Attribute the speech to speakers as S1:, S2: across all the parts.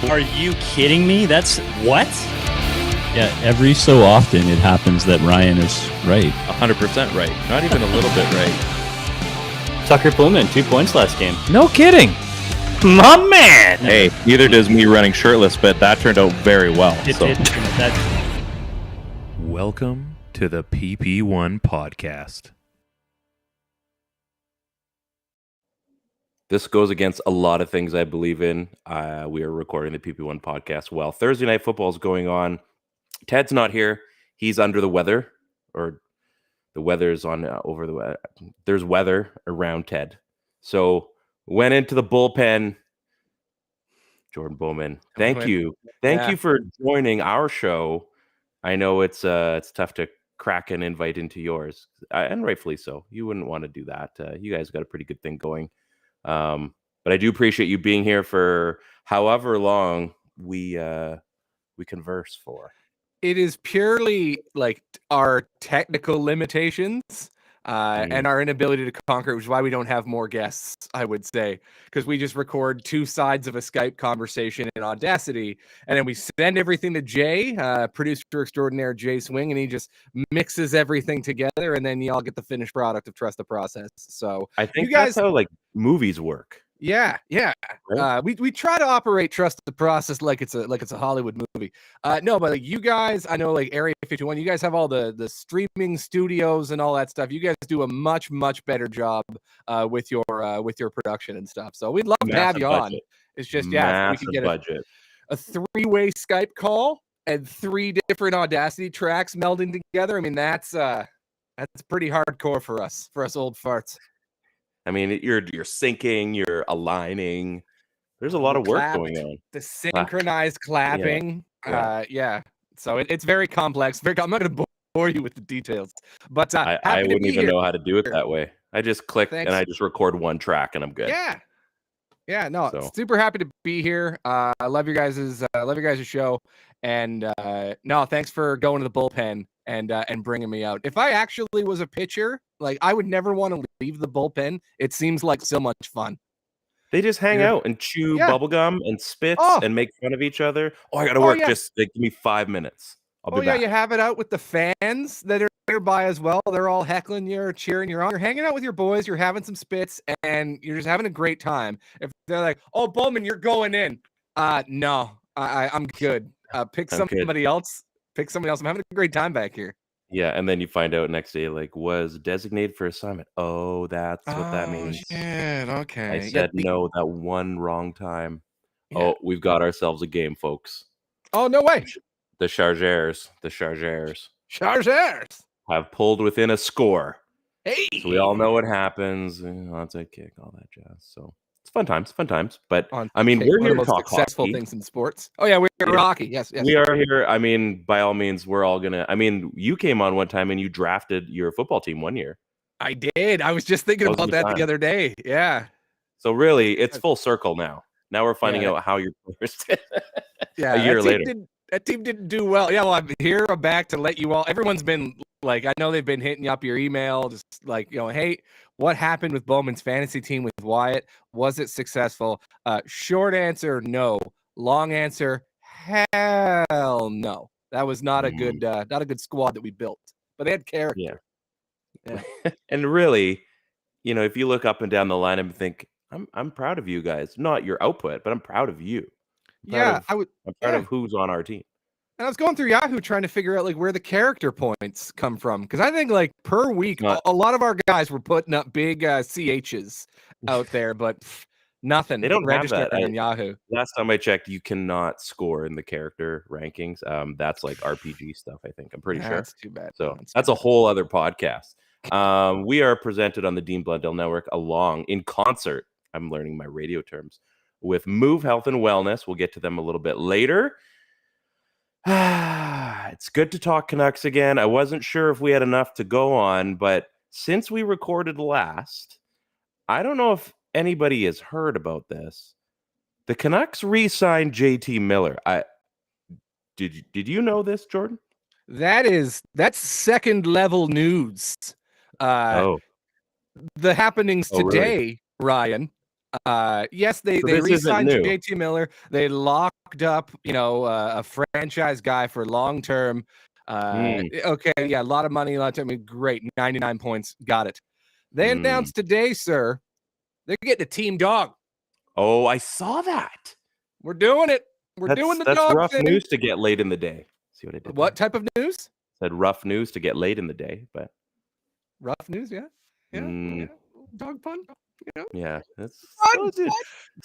S1: Are you kidding me? That's what?
S2: Yeah, every so often it happens that Ryan is right.
S3: 100% right. Not even a little bit right.
S2: Tucker Pullman, 2 points last game.
S1: No kidding. My man.
S3: Hey, neither does me running shirtless, but that turned out very well.
S4: Welcome to the PP1 podcast.
S3: This goes against a lot of things I believe in. We are recording the PP1 podcast while Thursday Night Football is going on. Ted's not here. He's under the weather, or the weather's on over the weather. There's weather around Ted. So went into the bullpen. Jordan Bowman, thank you. Thank you for joining our show. I know it's tough to crack an invite into yours, and rightfully so. You wouldn't want to do that. You guys got a pretty good thing going. But I do appreciate you being here for however long we converse for.
S5: It is purely like our technical limitations and our inability to conquer, which is why we don't have more guests, I would say, because we just record two sides of a Skype conversation in Audacity, and then we send everything to Jay, producer extraordinaire Jay Swing, and he just mixes everything together, and then y'all get the finished product of Trust the Process. So
S3: I think
S5: you guys,
S3: that's how like movies work.
S5: Yeah. Right? We try to operate Trust the Process like it's a Hollywood movie. No, but like you guys, I know like Area 51, you guys have all the streaming studios and all that stuff. You guys do a much better job with your production and stuff. So we'd love to have you on. It's just we can get a 3-way Skype call and 3 different Audacity tracks melding together. I mean that's pretty hardcore for us old farts.
S3: I mean, you're syncing, you're aligning. There's a lot of work going on.
S5: The synchronized clapping. Yeah. So it's very complex. I'm not going to bore you with the details, but
S3: I wouldn't even know how to do it that way. I just click and I just record one track and I'm good.
S5: Yeah. No, super happy to be here. I love your guys' show, and no, thanks for going to the bullpen and bringing me out. If I actually was a pitcher, like I would never want to leave the bullpen. It seems like so much fun.
S3: They just hang out and chew bubble gum and spit and make fun of each other. Oh, I got to work. Just give me 5 minutes. I'll be back.
S5: You have it out with the fans that are nearby as well. They're all heckling you or cheering you on. You're hanging out with your boys. You're having some spits and you're just having a great time. If they're like, "Oh, Bowman, you're going in," no, I'm good. Pick somebody else. Pick somebody else. I'm having a great time back here.
S3: Yeah, and then you find out next day, like, was designated for assignment. Oh, that's what that means.
S5: Shit, okay.
S3: I said no that one wrong time. Yeah. Oh, we've got ourselves a game, folks.
S5: Oh, no way.
S3: The Chargeurs have pulled within a score.
S5: Hey.
S3: So we all know what happens. Onside kick, all that jazz. So it's fun times. But I mean, we're here to talk
S5: successful
S3: hockey.
S5: Things in sports. Oh yeah, we're hockey. Yes.
S3: We are here. I mean, by all means, we're all gonna. I mean, you came on one time and you drafted your football team one year.
S5: I did. I was just thinking about that the other day. Yeah.
S3: So really, it's full circle now. Now we're finding out how your players did. A year later.
S5: That team didn't do well. Yeah, well, I'm here. I'm back to let you all. Everyone's been like, I know they've been hitting you up your email, just like, hey, what happened with Bowman's fantasy team with Wyatt? Was it successful? Short answer, no. Long answer, hell no. That was not a good squad that we built, but they had character.
S3: Yeah. And really, if you look up and down the line and think, I'm proud of you guys, not your output, but I'm proud of you. I'm proud of who's on our team.
S5: And I was going through Yahoo trying to figure out like where the character points come from, because I think like per week a lot of our guys were putting up big CHs out there, but nothing.
S3: They don't
S5: registered
S3: have that
S5: in Yahoo.
S3: Last time I checked, you cannot score in the character rankings. That's like RPG stuff. I think I'm pretty sure.
S5: That's too bad.
S3: So that's a whole other podcast. We are presented on the Dean Blundell Network in concert. I'm learning my radio terms. With Move Health and Wellness. We'll get to them a little bit later. It's good to talk Canucks again. I wasn't sure if we had enough to go on, but since we recorded last, I don't know if anybody has heard about this. The Canucks re-signed JT Miller. Did you know this, Jordan?
S5: That's second level news. The happenings today, really? Ryan. Yes, they
S3: So this isn't
S5: re-signed
S3: new.
S5: JT Miller. They locked up, a franchise guy for long term. Okay, yeah, a lot of money, a lot of time. I mean, great, 99 points, got it. They announced today, sir, they're getting a team dog.
S3: Oh, I saw that.
S5: We're doing it. We're doing the
S3: That's
S5: dog
S3: rough
S5: thing.
S3: news to get late in the day. See what I did?
S5: What
S3: there?
S5: type of news?
S3: Said rough news to get late in the day, but
S5: Rough news, yeah. Yeah. Dog pun.
S3: yeah, that's
S5: Fun,
S3: dude.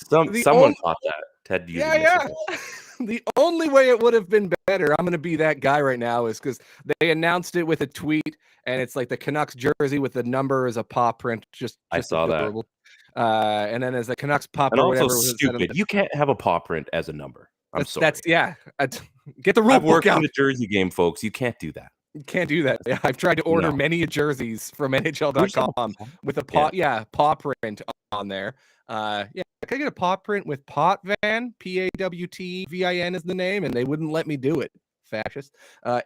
S5: fun. The
S3: Someone
S5: only-
S3: caught that. Ted using
S5: Yeah.
S3: this.
S5: The only way it would have been better, I'm going to be that guy right now, is because they announced it with a tweet, and it's like the Canucks jersey with the number as a paw print. Just
S3: I saw
S5: adorable. And then as the Canucks pop
S3: And
S5: or
S3: also
S5: whatever.
S3: stupid. You can't have a paw print as a number. I'm sorry.
S5: That's get the rule
S3: I've
S5: book
S3: worked
S5: out.
S3: in the jersey game, folks. You can't do that.
S5: You can't do that. Yeah, I've tried to order
S3: No.
S5: many jerseys from NHL.com with a paw print on there. Can I get a paw print with Potvan? Pawtvin is the name, and they wouldn't let me do it. Fascist.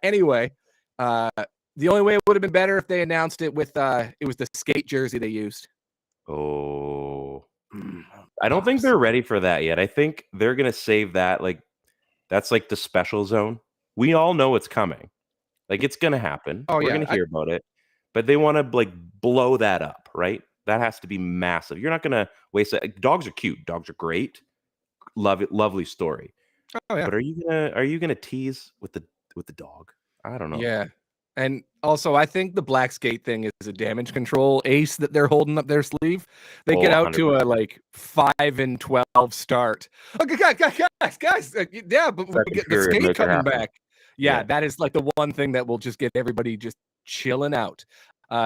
S5: Anyway, the only way it would have been better if they announced it with it was the skate jersey they used.
S3: Oh, I don't think they're ready for that yet. I think they're gonna save that. Like, that's like the special zone. We all know it's coming. Like, it's gonna happen. We're gonna hear about it, but they want to like blow that up, right? That has to be massive. You're not gonna waste it. Dogs are cute. Dogs are great. Love it. Lovely story.
S5: Oh yeah.
S3: But are you gonna tease with the dog? I don't know.
S5: Yeah. And also, I think the black skate thing is a damage control ace that they're holding up their sleeve. They get out to a 5-12 start. Okay, guys, yeah, but we get the skate coming back. Yeah, that is like the one thing that will just get everybody just chilling out.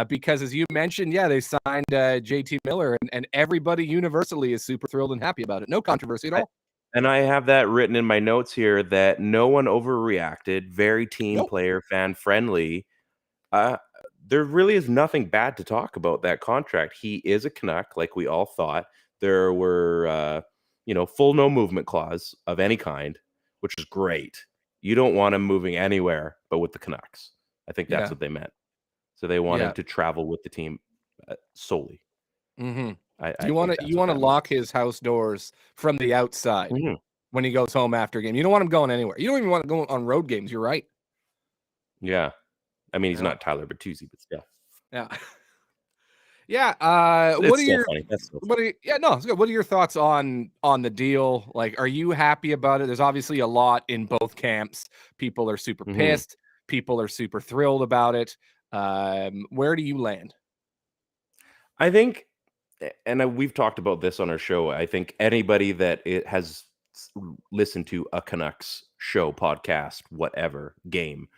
S5: Because as you mentioned, they signed JT Miller, and everybody universally is super thrilled and happy about it. No controversy at all.
S3: And I have that written in my notes here that no one overreacted, very team player, fan friendly. There really is nothing bad to talk about that contract. He is a Canuck, like we all thought. There were, full no movement clause of any kind, which is great. You don't want him moving anywhere but with the Canucks. I think that's what they meant. So they want him to travel with the team solely.
S5: Mm-hmm. You want to lock his house doors from the outside when he goes home after a game. You don't want him going anywhere. You don't even want to go on road games. You're right.
S3: Yeah. I mean, he's not Tyler Bertuzzi, but still.
S5: Yeah. Yeah. What are your
S3: it's good.
S5: What are your thoughts on the deal? Like, are you happy about it? There's obviously a lot in both camps. People are super pissed. People are super thrilled about it. Where do you land?
S3: I think, and we've talked about this on our show, I think anybody that has listened to a Canucks show, podcast, whatever, game,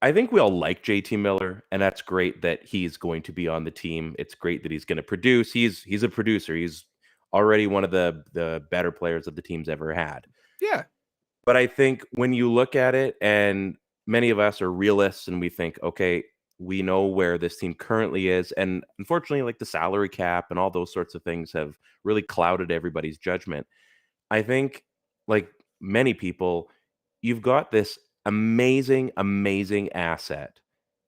S3: I think we all like JT Miller, and that's great that he's going to be on the team. It's great that he's going to produce. He's a producer. He's already one of the better players that the team's ever had.
S5: Yeah.
S3: But I think when you look at it, and many of us are realists, and we think, okay, we know where this team currently is. And unfortunately, like the salary cap and all those sorts of things have really clouded everybody's judgment. I think, like many people, you've got this amazing asset.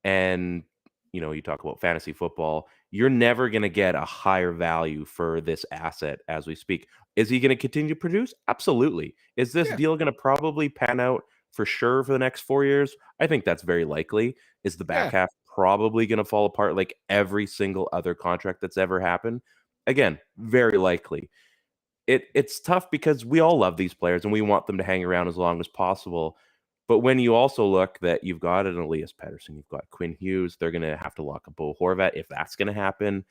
S3: And, you talk about fantasy football, you're never going to get a higher value for this asset as we speak. Is he going to continue to produce? Absolutely. Is this deal going to probably pan out for sure for the next 4 years? I think that's very likely. Is the back half probably going to fall apart like every single other contract that's ever happened? Again, very likely. It's tough because we all love these players and we want them to hang around as long as possible. But when you also look that you've got an Elias Pettersson, you've got Quinn Hughes, they're going to have to lock up Bo Horvat if that's going to happen.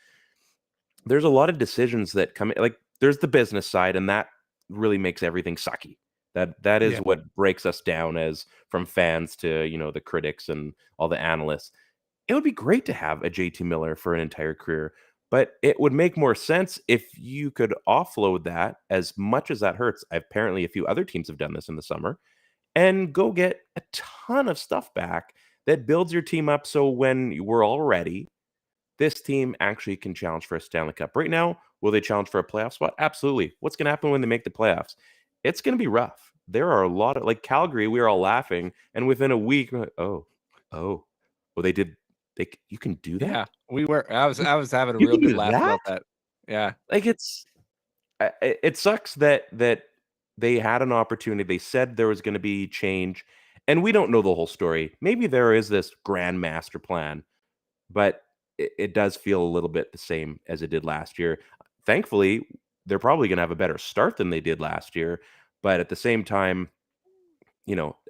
S3: There's a lot of decisions that come in. Like, there's the business side, and that really makes everything sucky. That is what breaks us down as from fans to, the critics and all the analysts. It would be great to have a JT Miller for an entire career, but it would make more sense if you could offload that, as much as that hurts. Apparently, a few other teams have done this in the summer, and go get a ton of stuff back that builds your team up. So when we're all ready, this team actually can challenge for a Stanley Cup. Right now, will they challenge for a playoff spot? Absolutely. What's going to happen when they make the playoffs? It's going to be rough. There are a lot of, like Calgary, we were all laughing, and within a week, we're like, well, you can do that?
S5: Yeah, we were. I was having a real good laugh about that. Yeah.
S3: Like, it's it sucks that they had an opportunity. They said there was going to be change, and we don't know the whole story. Maybe there is this grand master plan, but it does feel a little bit the same as it did last year. Thankfully, they're probably going to have a better start than they did last year, but at the same time,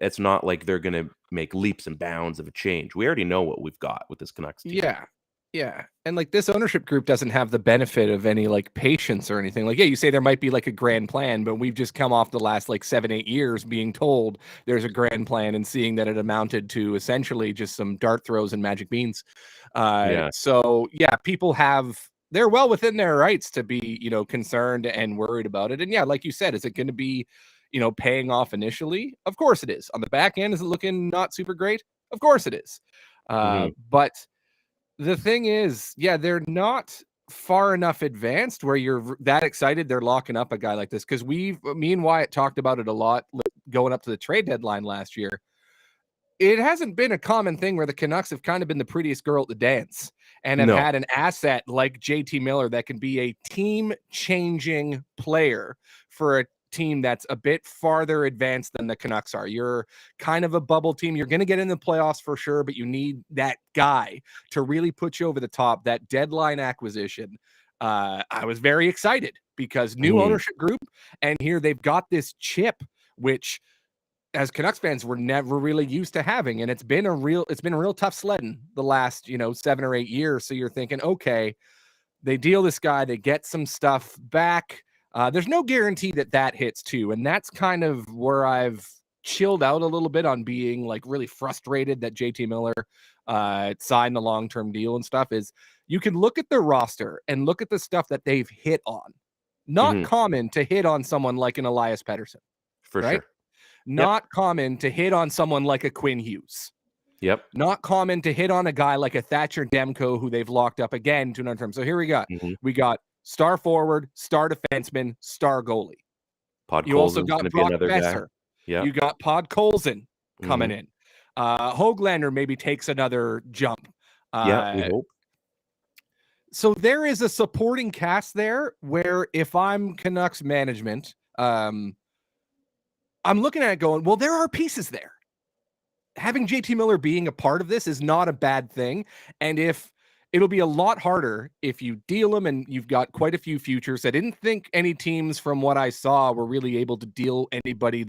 S3: it's not like they're going to make leaps and bounds of a change. We already know what we've got with this Canucks team.
S5: Yeah. And like this ownership group doesn't have the benefit of any like patience or anything. Like, yeah, you say there might be like a grand plan, but we've just come off the last like 7-8 years being told there's a grand plan and seeing that it amounted to essentially just some dart throws and magic beans. So yeah, people they're well within their rights to be, concerned and worried about it. And yeah, like you said, is it going to be, paying off initially? Of course it is. On the back end, is it looking not super great? Of course it is. But the thing is, yeah, they're not far enough advanced where you're that excited they're locking up a guy like this. Because me and Wyatt talked about it a lot going up to the trade deadline last year. It hasn't been a common thing where the Canucks have kind of been the prettiest girl at the dance and have had an asset like JT Miller that can be a team-changing player for a team that's a bit farther advanced than the Canucks are. You're kind of a bubble team. You're going to get in the playoffs for sure, but you need that guy to really put you over the top. That deadline acquisition. I was very excited because new ownership group, and here they've got this chip, which as Canucks fans we're never really used to having, and it's been a real tough sledding the last 7 or 8 years. So you're thinking, okay, they deal this guy, they get some stuff back. There's no guarantee that hits too. And that's kind of where I've chilled out a little bit on being like really frustrated that JT Miller signed the long-term deal and stuff. Is you can look at the roster and look at the stuff that they've hit on. Not common to hit on someone like an Elias Pettersson.
S3: For sure.
S5: Not common to hit on someone like a Quinn Hughes.
S3: Yep.
S5: Not common to hit on a guy like a Thatcher Demko who they've locked up again to another term. So here we got star forward, star defenseman, star goalie. You also got Brock Besser.
S3: Yeah.
S5: You got Podkolzin coming in. Höglander maybe takes another jump.
S3: We hope.
S5: So there is a supporting cast there where if I'm Canucks management, I'm looking at it going, well, there are pieces there. Having JT Miller being a part of this is not a bad thing. And it'll be a lot harder if you deal him and you've got quite a few futures. I didn't think any teams from what I saw were really able to deal anybody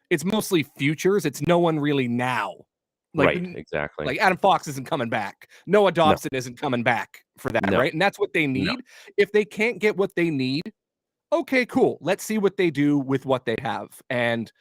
S5: it's mostly futures. It's no one really now.
S3: Right, exactly.
S5: Like Adam Fox isn't coming back. Noah Dobson isn't coming back for that, right? And that's what they need. No. If they can't get what they need, okay, cool. Let's see what they do with what they have. And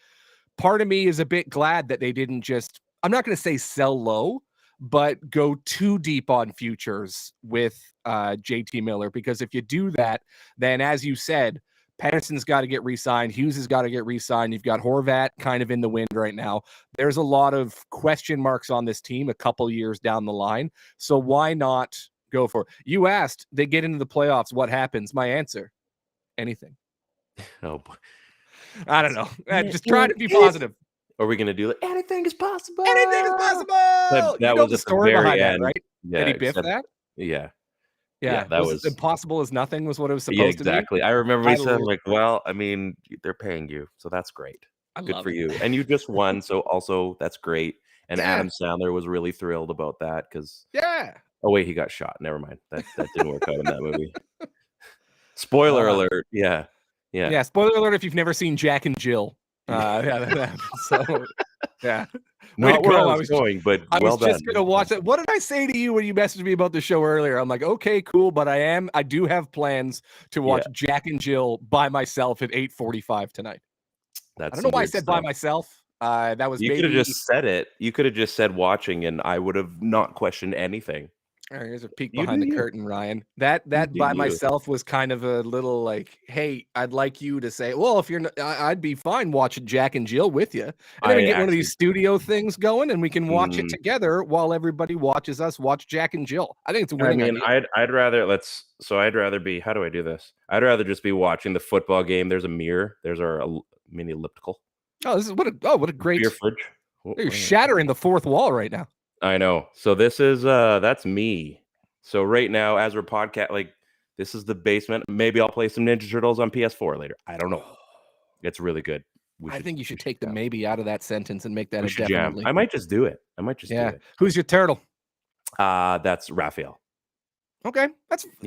S5: part of me is a bit glad that they didn't just, I'm not going to say sell low, but go too deep on futures with JT Miller. Because if you do that, then as you said, Pettersson's got to get re-signed. Hughes has got to get re-signed. You've got Horvat kind of in the wind right now. There's a lot of question marks on this team a couple years down the line. So why not go for it? You asked, they get into the playoffs, what happens? My answer, anything.
S3: Oh, boy.
S5: I don't know. Just try to be positive.
S3: Are we going to do it? Anything is possible.
S5: Anything is possible.
S3: That was the story behind end.
S5: That, right?
S3: Yeah,
S5: did he biff that?
S3: Yeah, that was
S5: impossible as nothing was what it was supposed to be.
S3: Exactly. I remember he said, like, well, I mean, they're paying you, so that's great. Good for you. And you just won, so also that's great. And Adam Sandler was really thrilled about that because oh wait, he got shot. Never mind. That didn't work out in that movie. Spoiler alert. Yeah.
S5: Spoiler alert if you've never seen Jack and Jill. So yeah.
S3: Not where I was going, but
S5: I
S3: well
S5: was
S3: done.
S5: just gonna watch it. What did I say to you when you messaged me about the show earlier? I'm like, okay, cool, but I do have plans to watch Jack and Jill by myself at 8:45 tonight. I don't know why I said by myself. That was
S3: you could have just said it. You could have just said watching, and I would have not questioned anything.
S5: All right, here's a peek behind the curtain, Ryan. That by myself was kind of a little like, hey, I'd like you to say, well, if you're not, I'd be fine watching Jack and Jill with you. And then we get one of these studio things going and we can watch it together while everybody watches us watch Jack and Jill. I think it's a winning idea.
S3: I'd rather be, how do I do this? I'd rather just be watching the football game. There's a mirror. There's our mini elliptical.
S5: Oh, this is what a great
S3: beer fridge.
S5: You're shattering the fourth wall right now.
S3: I know. So this is that's me. So right now, as we're podcast, like This is the basement. Maybe I'll play some Ninja Turtles on PS4 later. I don't know. It's really good.
S5: I think you should take the maybe out of that sentence and make that a
S3: jam.
S5: definitely.
S3: I might just do it. Do it.
S5: Who's your turtle?
S3: That's Raphael.
S5: Okay,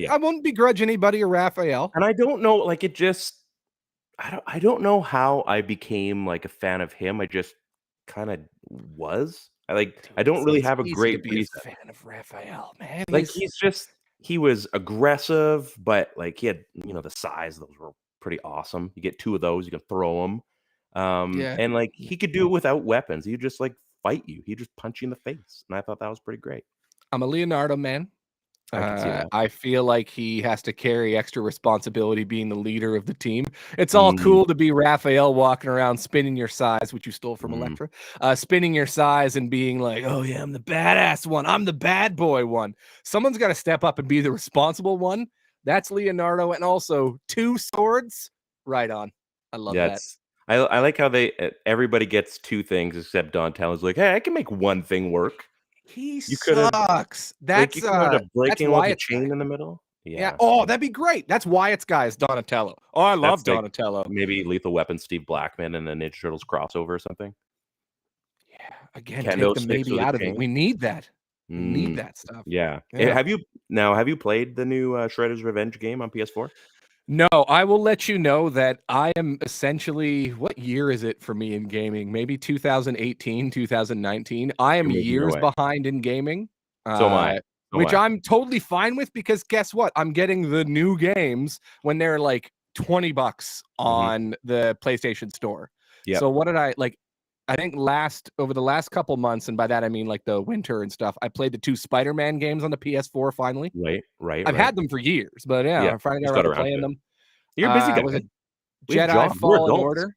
S5: I won't begrudge anybody a Raphael.
S3: And I don't know, like it just, I don't know how I became like a fan of him. I just kind of was. I don't really have a great reason.
S5: Fan of Raphael, man.
S3: Like he was aggressive, but like he had the size. Those were pretty awesome. You get 2 of those, you can throw them. And like he could do it without weapons. He would just like fight you. He'd just punch you in the face, and I thought that was pretty great.
S5: I'm a Leonardo man.
S3: I can see that.
S5: I feel like he has to carry extra responsibility being the leader of the team. It's all cool to be Raphael walking around spinning your size, which you stole from Electra, spinning your size and being like, oh yeah, I'm the badass one. I'm the bad boy one. Someone's got to step up and be the responsible one. That's Leonardo. And also 2 swords. Right on. I love that.
S3: I like how everybody gets 2 things except Donatello's like, hey, I can make 1 thing work.
S5: He sucks. That's
S3: breaking
S5: why
S3: with a chain in the middle.
S5: Yeah. Oh, that'd be great. That's Wyatt's guy is Donatello. Oh, I love Donatello.
S3: Maybe Lethal Weapon, Steve Blackman, and the Ninja Turtles crossover or something.
S5: Yeah. Again,
S3: Kendo
S5: take the maybe out of it. We need that. We need that stuff.
S3: Yeah. Have you played the new Shredder's Revenge game on PS4?
S5: No, I will let you know that I am essentially, what year is it for me in gaming? Maybe 2018, 2019. I am years behind in gaming.
S3: So am I.
S5: Which I'm totally fine with because guess what? I'm getting the new games when they're like $20 on the PlayStation Store.
S3: Yeah.
S5: So what did I like? I think over the last couple months, and by that I mean like the winter and stuff, I played the 2 Spider-Man games on the PS4 finally.
S3: Right.
S5: I've had them for years, but I finally got around to playing them.
S3: You're a busy guy.
S5: Was it Jedi Fallen Order?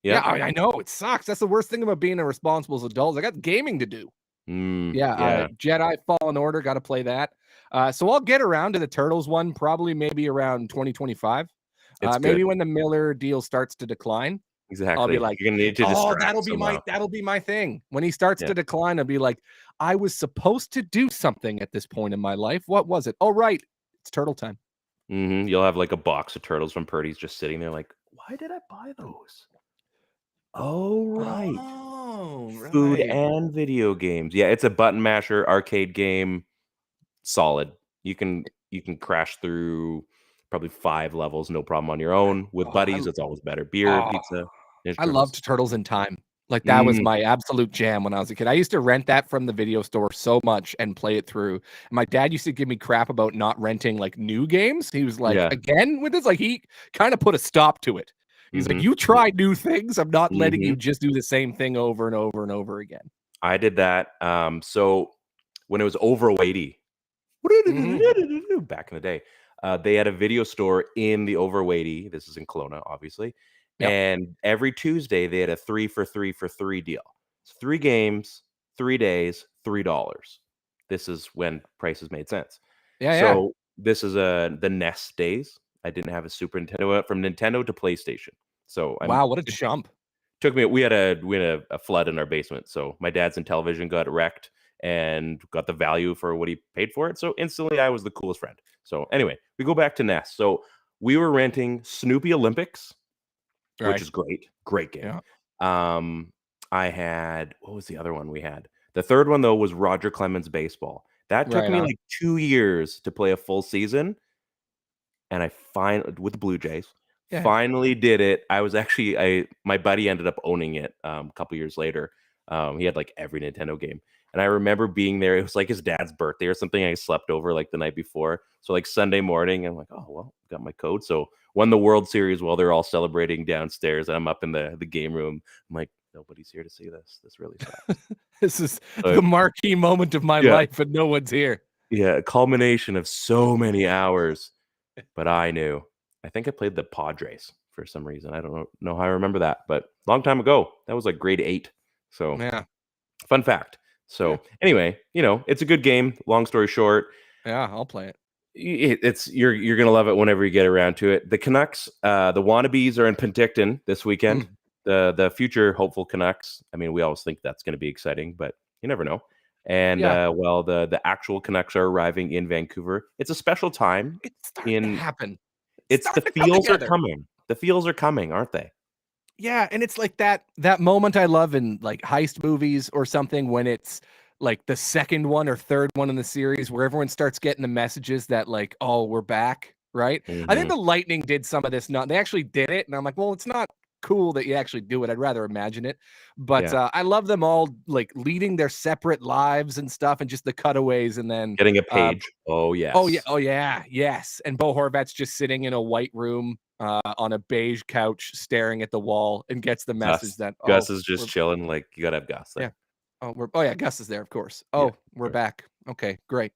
S3: Yeah,
S5: I know it sucks. That's the worst thing about being a responsible adult. I got gaming to do. Jedi Fallen Order, got to play that. So I'll get around to the Turtles one, probably maybe around 2025. Maybe when the Miller deal starts to decline.
S3: Exactly.
S5: I'll be like,
S3: you're gonna need to
S5: that'll be my thing. When he starts to decline, I'll be like, I was supposed to do something at this point in my life. What was it? Oh, right. It's turtle time.
S3: You'll have like a box of turtles from Purdy's just sitting there like, why did I buy those? Oh, right. Food and video games. Yeah, it's a button masher arcade game. Solid. You can crash through probably 5 levels, no problem on your own. With buddies, it's always better. Beer, pizza.
S5: I loved Turtles in Time. Like that was my absolute jam when I was a kid. I used to rent that from the video store so much and play it through. And my dad used to give me crap about not renting like new games. He was like, again with this, like he kind of put a stop to it. He's like, you try new things. I'm not letting you just do the same thing over and over and over again.
S3: I did that. So when it was overweighty, back in the day, they had a video store in the overweighty. This is in Kelowna, obviously. Yep. And every Tuesday they had a 3 for 3 for 3 deal. It's 3 games, 3 days, $3. This is when prices made sense. So this is the NES days. I didn't have a Super Nintendo. Went from Nintendo to PlayStation. So
S5: wow, what a jump!
S3: Took me. We had a flood in our basement. So my dad's Intellivision got wrecked and got the value for what he paid for it. So instantly, I was the coolest friend. So anyway, we go back to NES. So we were renting Snoopy Olympics. Which is great game. Yeah. I had, what was the other one we had? The third one though was Roger Clemens Baseball. That took me like 2 years to play a full season, and I finally with the Blue Jays finally did it. I was actually my buddy ended up owning it a couple years later. He had like every Nintendo game, and I remember being there. It was like his dad's birthday or something. I slept over like the night before, so like Sunday morning, I'm like, oh well, got my code. So won the World Series while they're all celebrating downstairs, and I'm up in the game room. I'm like, nobody's here to see this. This really sucks.
S5: This is the marquee moment of my life, and no one's here.
S3: Yeah, a culmination of so many hours. But I knew. I think I played the Padres for some reason. I don't know how I remember that, but long time ago. That was like grade 8. So fun fact. So anyway, it's a good game. Long story short.
S5: Yeah, I'll play it.
S3: You're gonna love it whenever you get around to it. The Canucks, the wannabes are in Penticton this weekend. The future hopeful Canucks. I mean, we always think that's going to be exciting, but you never know. And
S5: Yeah.
S3: well, the actual Canucks are arriving in Vancouver. It's a special time.
S5: It's starting to happen.
S3: It's the
S5: starting to come
S3: feels are
S5: together.
S3: coming. The feels are coming, aren't they?
S5: Yeah, and it's like that moment I love in like heist movies or something when it's like the second one or third one in the series where everyone starts getting the messages that like, oh, we're back, right? I think
S3: Mhm.
S5: the Lightning did some of this. Not they actually did it, and I'm like, well, it's not cool that you actually do it. I'd rather imagine it. But
S3: Yeah.
S5: I love them all like leading their separate lives and stuff, and just the cutaways, and then
S3: Getting a
S5: uh,
S3: page. Oh
S5: oh yeah,
S3: yes.
S5: oh yeah, yes. And Bo Horvat's just sitting in a white room on a beige couch staring at the wall and gets the message
S3: Gus.
S5: that,
S3: Gus
S5: oh,
S3: is just
S5: we're
S3: chilling. Like you gotta have Gus
S5: yeah.
S3: there.
S5: Oh yeah, Gus is there, of course.
S3: Yeah.
S5: Oh, we're
S3: Sure.
S5: back. Okay, great.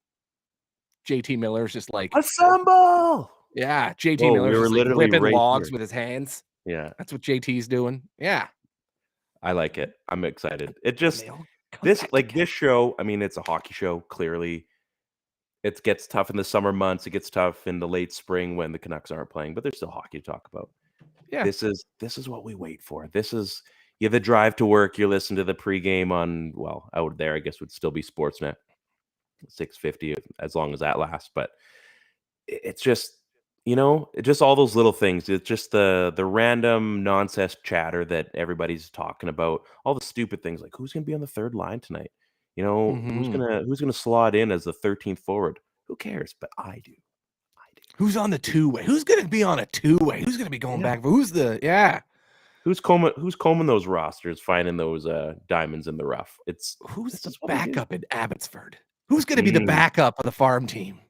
S5: JT Miller's just like,
S3: Assemble.
S5: yeah, JT
S3: Oh, we
S5: Miller's
S3: were
S5: just like
S3: literally
S5: ripping
S3: right
S5: logs
S3: here.
S5: with his hands.
S3: Yeah.
S5: That's what JT's doing. Yeah.
S3: I like it. I'm excited. It
S5: And
S3: just
S5: they all come
S3: this
S5: back
S3: like
S5: together.
S3: this show, I mean, it's a hockey show, clearly. It gets tough in the summer months. It gets tough in the late spring when the Canucks aren't playing, but there's still hockey to talk about.
S5: Yeah.
S3: This is what we wait for. This is you have the drive to work. You listen to the pregame on out there. I guess would still be Sportsnet 650 as long as that lasts. But it's just just all those little things. It's just the random nonsense chatter that everybody's talking about. All the stupid things like who's going to be on the third line tonight. Who's
S5: Mhm.
S3: gonna slot in as the 13th forward? Who cares? But I do. I do.
S5: Who's on the two-way? Who's gonna be on a two-way? Who's gonna be going
S3: Yeah.
S5: back? Who's the yeah?
S3: Who's combing those rosters, finding those diamonds in the rough?
S5: Who's
S3: This
S5: the
S3: is what we do.
S5: backup in Abbotsford? Who's gonna be the
S3: Mm.
S5: backup of the farm team?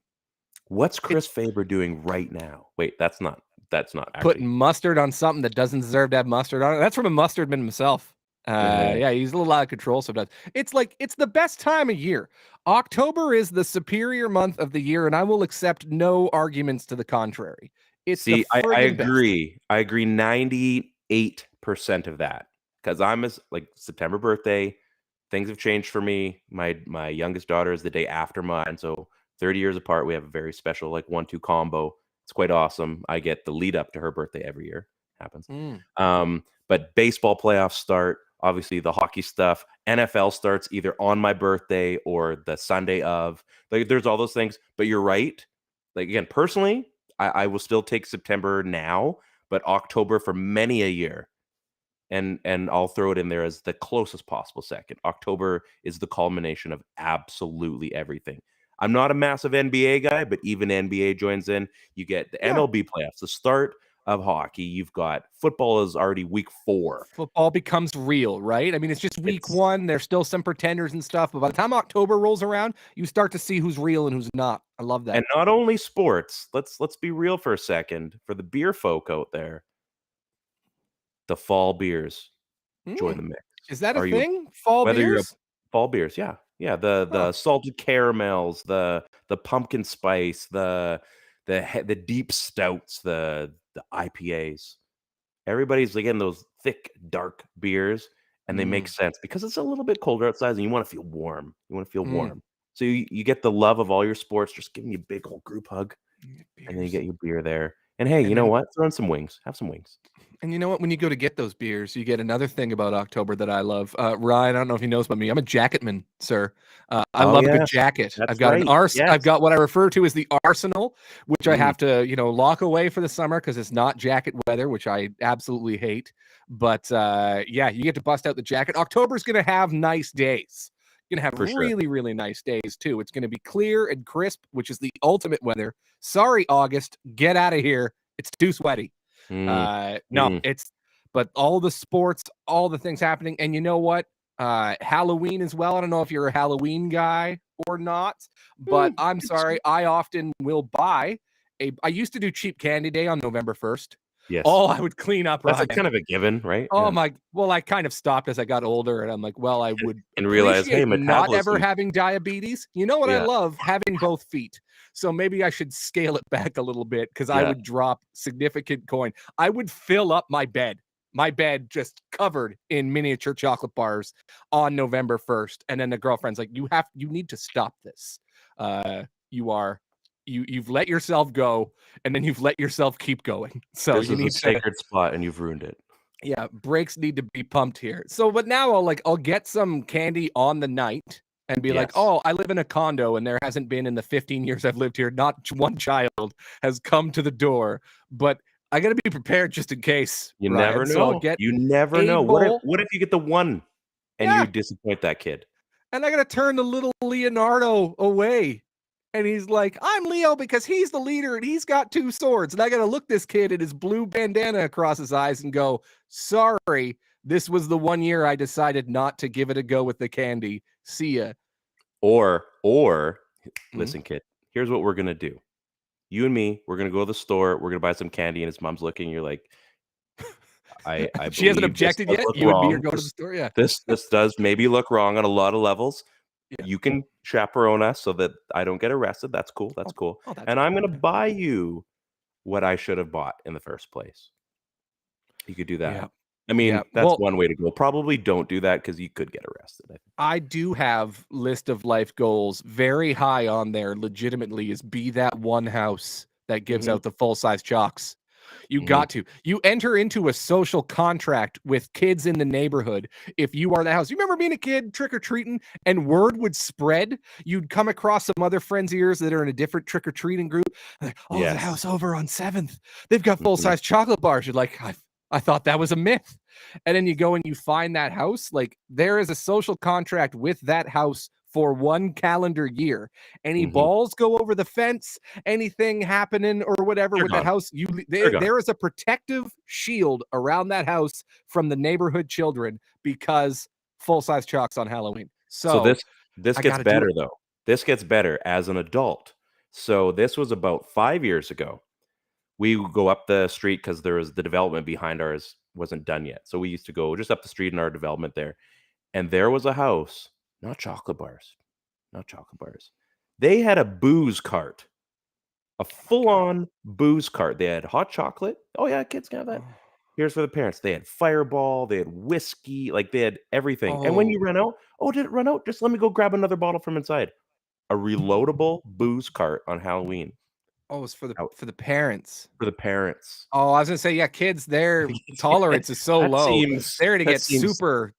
S3: What's Chris
S5: It's
S3: Faber doing right now? Wait, that's not
S5: putting
S3: actually.
S5: mustard on something that doesn't deserve to have mustard on it. That's from a mustardman himself.
S3: Yeah.
S5: Yeah, he's a little out of control sometimes. It's like it's the best time of year. October is the superior month of the year, and I will accept no arguments to the contrary. It's the
S3: See, I
S5: friggin' best.
S3: agree. I agree 98% of that because I'm like September birthday. Things have changed for me. My youngest daughter is the day after mine, so 30 years apart. We have a very special like 1-2 combo. It's quite awesome. I get the lead up to her birthday every year. Happens.
S5: Mm.
S3: But baseball playoffs start. Obviously, the hockey stuff. NFL starts either on my birthday or the Sunday of. Like, there's all those things. But you're right. Like again, personally, I will still take September now, but October for many a year. And I'll throw it in there as the closest possible second. October is the culmination of absolutely everything. I'm not a massive NBA guy, but even NBA joins in. You get the
S5: Yeah.
S3: MLB playoffs, the start of hockey. You've got football is already week 4.
S5: Football becomes real, right? I mean, it's just week
S3: It's
S5: one. There's still some pretenders and stuff, but by the time October rolls around, you start to see who's real and who's not. I love that.
S3: and not only sports. Let's be real for a second. For the beer folk out there, the fall beers join
S5: Mm.
S3: the mix.
S5: Is that a
S3: Are you
S5: thing? Fall
S3: Whether you're a
S5: beers?
S3: fall beers, yeah. Yeah, the
S5: Huh.
S3: salted caramels, the pumpkin spice, the deep stouts, the IPAs. Everybody's like in those thick, dark beers, and they make
S5: Mm.
S3: sense because it's a little bit colder outside, and you wanna feel warm. You wanna feel
S5: Mm.
S3: warm. So you get the love of all your sports, just giving you a big old group hug, and then you
S5: Beers.
S3: get your beer there. And hey, you
S5: And
S3: know
S5: then
S3: what? Throw in some wings. Have some wings.
S5: And you know what? When you go to get those beers, you get another thing about October that I love. Ryan, I don't know if he knows about me. I'm a jacketman, sir. I
S3: Oh,
S5: love a good
S3: yes.
S5: jacket.
S3: That's right.
S5: I've
S3: Yes.
S5: got what I refer to as the arsenal, which I
S3: Mm,
S5: have to, lock away for the summer because it's not jacket weather, which I absolutely hate. But yeah, you get to bust out the jacket. October's gonna have nice days. You're gonna have
S3: for sure.
S5: really, really nice days too. It's gonna be clear and crisp, which is the ultimate weather. Sorry, August, get out of here. It's too sweaty.
S3: Mm,
S5: No,
S3: mm.
S5: but all the sports, all the things happening, and you know what? Halloween as well. I don't know if you're a Halloween guy or not, but I'm sorry. I often will buy I used to do cheap candy day on November 1st.
S3: Yes.
S5: Oh, I would clean up,
S3: That's a
S5: Ryan.
S3: kind of a given, right?
S5: Oh
S3: Yeah.
S5: my, well, I kind of stopped as I got older, and I'm like, well, I would
S3: And realize, hey,
S5: appreciate not ever
S3: metabolism.
S5: having diabetes. You know what I
S3: Yeah,
S5: love? Having both feet. So maybe I should scale it back a little bit because I
S3: yeah.
S5: would drop significant coin. I would fill up my bed just covered in miniature chocolate bars on November 1st. And then the girlfriend's like, you need to stop this. You've let yourself go, and then you've let yourself keep going. So
S3: This
S5: you
S3: is a
S5: need to,
S3: sacred spot, and you've ruined it.
S5: yeah, brakes need to be pumped here. So, but now I'll get some candy on the night and be like,
S3: Yes.
S5: oh, I live in a condo and there hasn't been in the 15 years I've lived here, not one child has come to the door, but I got to be prepared just in case.
S3: You
S5: Ryan.
S3: never
S5: So I'll
S3: know.
S5: get
S3: You never
S5: a
S3: know.
S5: bowl.
S3: What if you get the one and
S5: Yeah.
S3: you disappoint that kid?
S5: And I got to turn the little Leonardo away. And he's like, I'm Leo because he's the leader and he's got 2 swords. And I got to look this kid at his blue bandana across his eyes and go, sorry, this was the one year I decided not to give it a go with the candy. See ya.
S3: Or listen, kid, here's what we're going to do. You and me, we're going to go to the store. We're going to buy some candy. And his mom's looking. You're like, I
S5: She hasn't
S3: believe this
S5: objected
S3: does
S5: yet.
S3: look
S5: You and me are
S3: wrong.
S5: going to the store. Yeah.
S3: This does maybe look wrong on a lot of levels.
S5: Yeah.
S3: You can chaperone us so that I don't get arrested. That's cool. That's cool.
S5: Oh, that's
S3: and I'm going to
S5: okay.
S3: buy you what I should have bought in the first place. You could do that.
S5: Yeah.
S3: I mean,
S5: Yeah.
S3: that's
S5: Well,
S3: one way to go. Probably don't do that because you could get arrested. I think.
S5: I do have list of life goals very high on there. Legitimately, is be that one house that gives out the full size chocks. You got to. You enter into a social contract with kids in the neighborhood if you are the house. You remember being a kid trick-or-treating and word would spread? You'd come across some other friends of yours that are in a different trick-or-treating group. Like, oh, the house over on 7th. They've got full-size chocolate bars. You're like, I thought that was a myth. And then you go and you find that house. Like, there is a social contract with that house for 1 calendar year. Any balls go over the fence, anything happening or whatever with that house, there is a protective shield around that house from the neighborhood children because full-size chalks on Halloween. So
S3: this gets better though. This gets better as an adult. So this was about 5 years ago. We would go up the street because there was the development behind ours wasn't done yet. So we used to go just up the street in our development there. And there was a house, not chocolate bars. They had a booze cart, a full-on booze cart. They had hot chocolate. Oh yeah, kids can have that. Here's for the parents. They had Fireball. They had whiskey. Like they had everything. And when you run out, did it run out? Just let me go grab another bottle from inside. A reloadable booze cart on Halloween.
S5: Oh, it's for the parents.
S3: For the parents.
S5: Oh, I was gonna say, yeah, kids, their tolerance is so low. They're to get super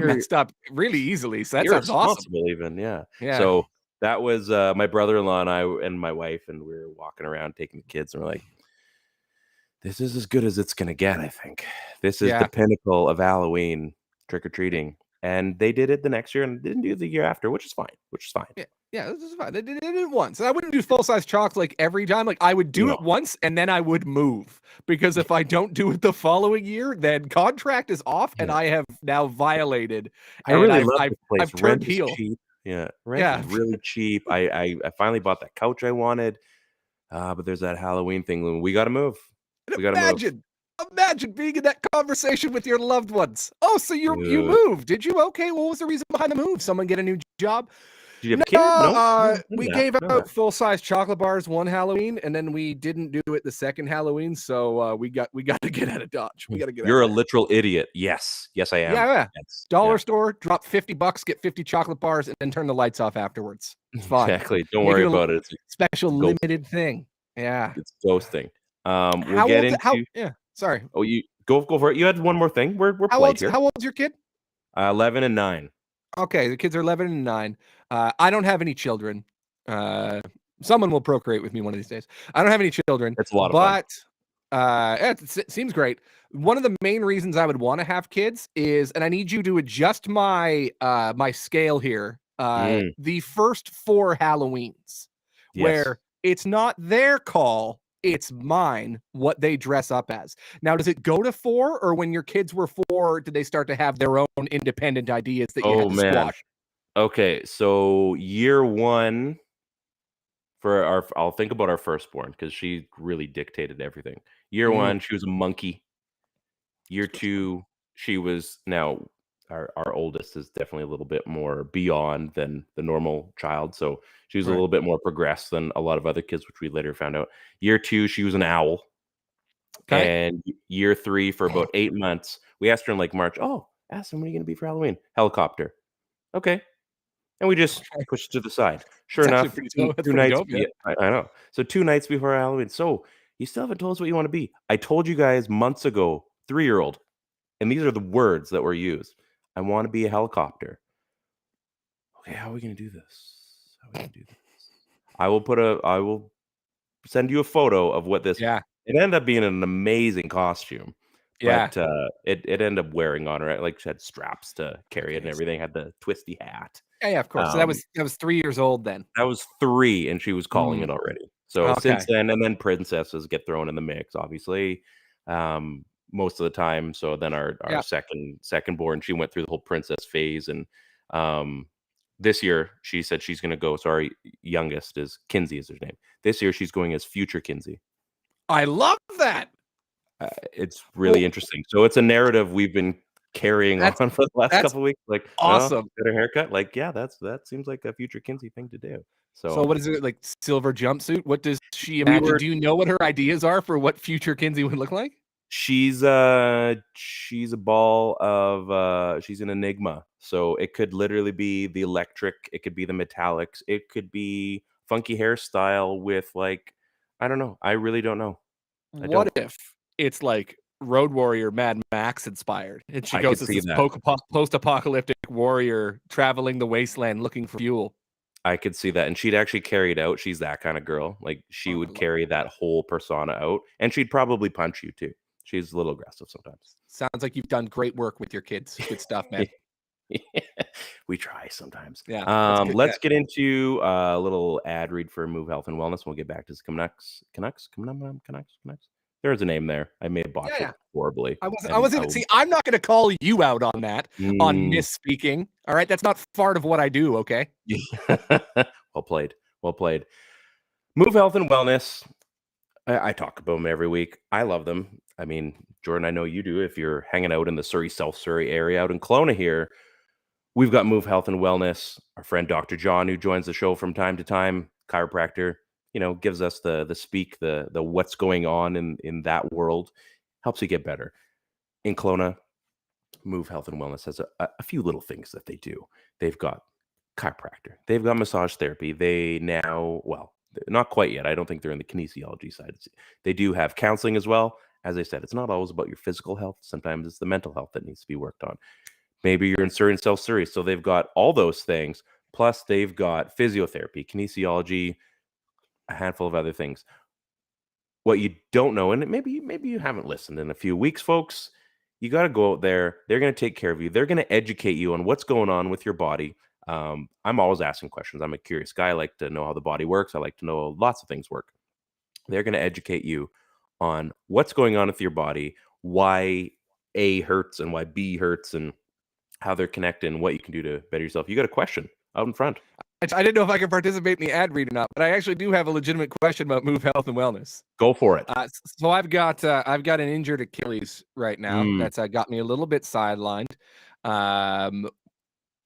S5: messed up really easily. So that sounds awesome.
S3: Even, yeah.
S5: Yeah.
S3: So that was my brother-in-law and I and my wife, and we were walking around taking the kids, and we're like, this is as good as it's gonna get, I think. This is the pinnacle of Halloween trick-or-treating. And they did it the next year and didn't do it the year after, which is fine.
S5: Yeah, this is fine. They did it once. And I wouldn't do full-size chalks like every time. Like I would do it once and then I would move. Because if I don't do it the following year, then contract is off and I have now violated.
S3: I really love this place.
S5: I've turned heel.
S3: Cheap. Yeah, rent is really cheap. I finally bought that couch I wanted. But there's that Halloween thing. We gotta move.
S5: Imagine being in that conversation with your loved ones. Oh, so you moved. Did you? Okay, what was the reason behind the move? Someone get a new job?
S3: Did you have a kid? No.
S5: We gave out full-size chocolate bars one Halloween, and then we didn't do it the second Halloween. So we got to get out of Dodge. We got to get.
S3: You're a literal idiot. Yes, I am.
S5: Yeah.
S3: Yes.
S5: Dollar store, drop $50, get 50 chocolate bars, and then turn the lights off afterwards. It's fine.
S3: Exactly. Don't worry about it. It's a
S5: special limited thing. Yeah.
S3: It's ghosting. We'll get into.
S5: Yeah. Sorry.
S3: Oh, you go for it. You had one more thing. We're polite here.
S5: How old's your kid?
S3: 11 and 9.
S5: Okay, the kids are 11 and 9. I don't have any children. Someone will procreate with me one of these days. I don't have any children.
S3: It's a lot of fun.
S5: It seems great. One of the main reasons I would want to have kids is, and I need you to adjust my my scale here. The first 4 Halloweens, where it's not their call. It's mine what they dress up as. Now, does it go to 4, or when your kids were 4, did they start to have their own independent ideas that you had to squash?
S3: Okay, so year 1 for I'll think about our firstborn because she really dictated everything. Year 1, she was a monkey. Year 2, she was now our oldest is definitely a little bit more beyond than the normal child. So she was a little bit more progressed than a lot of other kids, which we later found out. Year 2, she was an owl. Okay. And year 3, for about 8 months, we asked her in like March, ask them, what are you going to be for Halloween? Helicopter. Okay. And we just pushed to the side. Sure enough, two nights. I know. So 2 nights before Halloween. So you still haven't told us what you want to be. I told you guys months ago, 3-year-old. And these are the words that were used. I want to be a helicopter. okay, how are we gonna do this? How are we gonna do this? I will send you a photo of what this.
S5: Yeah.
S3: It ended up being an amazing costume,
S5: Yeah.
S3: but it ended up wearing on her. Like she had straps to carry it and
S5: Okay, so-
S3: everything. Had the twisty hat.
S5: Yeah, of course. So that was 3 years old then.
S3: That was 3, and she was calling it already. So since
S5: Okay.
S3: then, and then princesses get thrown in the mix, obviously, most of the time. So then our
S5: Yeah.
S3: second born, she went through the whole princess phase, and this year she said she's going to go. So our youngest is Kinsey, is her name. This year she's going as future Kinsey.
S5: I love that.
S3: It's really interesting. So it's a narrative we've been carrying on for the last couple of weeks. Like,
S5: awesome.
S3: Get a haircut. Like, yeah, that seems like a future Kinsey thing to do.
S5: So what is it, like silver jumpsuit? What does she imagine? Do you know what her ideas are for what future Kinsey would look like?
S3: She's a ball of she's an enigma. So it could literally be the electric, it could be the metallics, it could be funky hairstyle with like, I don't know. I really don't know.
S5: What if it's like Road Warrior Mad Max inspired, and she
S3: I
S5: goes
S3: could
S5: as
S3: see
S5: this
S3: that.
S5: post-apocalyptic warrior traveling the wasteland looking for fuel?
S3: I could see that. And she'd actually carry it out. She's that kind of girl. Like she would carry that whole persona out, and she'd probably punch you too. She's a little aggressive sometimes.
S5: Sounds like you've done great work with your kids. Good stuff, man.
S3: We try sometimes.
S5: Yeah.
S3: Let's get into a little ad read for Move Health and Wellness. We'll get back to Canucks. There's a name there. I may have botched it horribly.
S5: I wasn't. See, I'm not going to call you out on that, on misspeaking. All right, that's not part of what I do. Okay.
S3: Well played. Well played. Move Health and Wellness. I talk about them every week. I love them. I mean, Jordan, I know you do. If you're hanging out in the Suri, South Surrey area out in Kelowna here, we've got Move Health and Wellness. Our friend Dr. John, who joins the show from time to time, chiropractor, gives us the speak, the what's going on in that world, helps you get better. In Kelowna, Move Health and Wellness has a few little things that they do. They've got chiropractor. They've got massage therapy. They now, well, not quite yet. I don't think they're in the kinesiology side. They do have counseling as well. As I said, it's not always about your physical health. Sometimes it's the mental health that needs to be worked on. Maybe you're in Surrey and South Surrey. So they've got all those things. Plus, they've got physiotherapy, kinesiology, a handful of other things. What you don't know, and maybe you haven't listened in a few weeks, folks, you got to go out there. They're going to take care of you. They're going to educate you on what's going on with your body. I'm always asking questions. I'm a curious guy. I like to know how the body works. I like to know lots of things work. They're going to educate you on what's going on with your body, why A hurts and why B hurts, and how they're connected and what you can do to better yourself. You got a question out in front.
S5: I didn't know if I could participate in the ad read or not, but I actually do have a legitimate question about Move Health and Wellness.
S3: Go for it.
S5: So I've got an injured Achilles right now. That's got me a little bit sidelined.